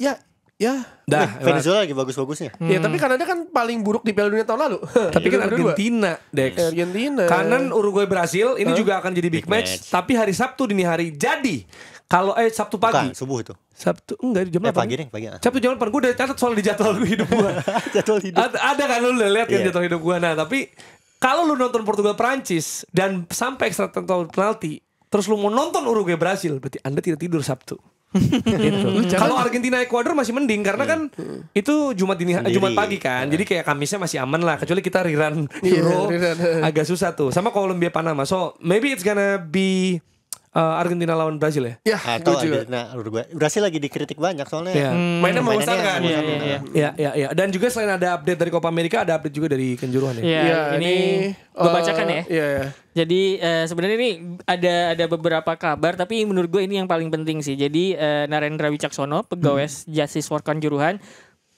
Venezuela lagi bagus-bagusnya. Ya tapi Kanada kan paling buruk di Piala Dunia tahun lalu. Tapi kan Argentina, Dex. Argentina. Kanan Uruguay Brazil ini juga akan jadi big match. Tapi hari Sabtu dini hari. Jadi kalau Sabtu pagi. Bukan, subuh itu. Sabtu enggak jam 8. Pagi. Sabtu jam 8 gue udah catat soal di jadwal hidup gue. Jadwal hidup. Ada kan lu udah lihat kan jadwal hidup gue. Nah, tapi kalau lu nonton Portugal Prancis dan sampai extra time penalti, terus lu mau nonton Uruguay Brazil, berarti Anda tidak tidur Sabtu. Gitu. Kalau Argentina Ekuador masih mending karena kan itu Jumat pagi kan. Jadi kayak Kamisnya masih aman lah kecuali kita rerun Euro agak susah tuh. Sama Kolombia Panama. So maybe it's gonna be Argentina lawan Brazil ya. Ya, atau Argentina Uruguay. Brazil lagi dikritik banyak soalnya. Mainnya membesarkan. Iya. Dan juga selain ada update dari Copa America ada update juga dari Kanjuruhan ya. Iya, ini gue bacakan ya. Iya. Jadi sebenarnya ini ada beberapa kabar tapi menurut gue ini yang paling penting sih. Jadi Narendra Wicaksono, pegawai Justice for Kanjuruhan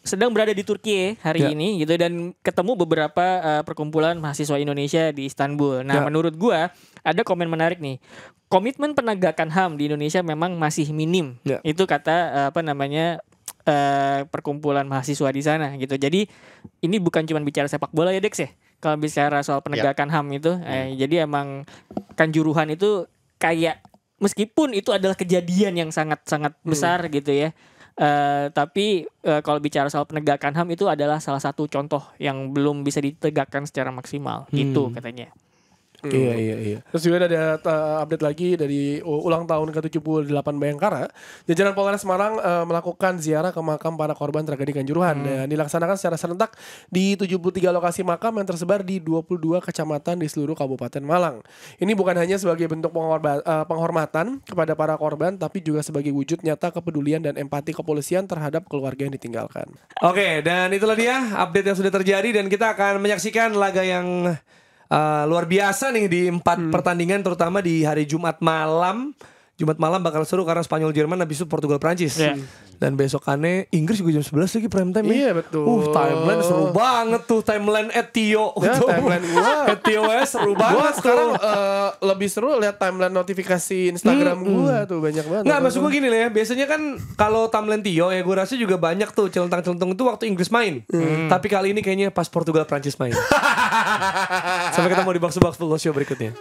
sedang berada di Turki hari ini gitu dan ketemu beberapa perkumpulan mahasiswa Indonesia di Istanbul. Nah, menurut gue ada komen menarik nih. Komitmen penegakan HAM di Indonesia memang masih minim. Itu kata perkumpulan mahasiswa di sana gitu. Jadi ini bukan cuma bicara sepak bola ya Dex ya. Kalau bicara soal penegakan HAM itu jadi emang Kanjuruhan itu kayak meskipun itu adalah kejadian yang sangat-sangat besar gitu ya. Tapi kalau bicara soal penegakan HAM itu adalah salah satu contoh yang belum bisa ditegakkan secara maksimal gitu katanya. Iya. Terus juga ada update lagi dari ulang tahun ke-78 Bayangkara. Jajaran Polres Semarang melakukan ziarah ke makam para korban tragedi Kanjuruhan dan dilaksanakan secara serentak di 73 lokasi makam yang tersebar di 22 kecamatan di seluruh Kabupaten Malang. Ini bukan hanya sebagai bentuk penghormatan kepada para korban tapi juga sebagai wujud nyata kepedulian dan empati kepolisian terhadap keluarga yang ditinggalkan. Oke, dan itulah dia update yang sudah terjadi dan kita akan menyaksikan laga yang luar biasa nih di 4 pertandingan terutama di hari Jumat malam. Jumat malam bakal seru karena Spanyol Jerman habis itu Portugal Prancis. Dan besokannya Inggris juga jam 11 lagi prime time ya. Iya betul. Timeline seru banget tuh timeline Etio. Timeline gua Etio seru banget. Gua sekarang lebih seru lihat timeline notifikasi Instagram gua tuh banyak banget. Nggak maksud gua gini lah ya. Biasanya kan kalau timeline Tio ya gua rasa juga banyak tuh celentang-celentang itu waktu Inggris main. Tapi kali ini kayaknya pas Portugal Prancis main. Sampai ketemu di Box to Box Full Show berikutnya.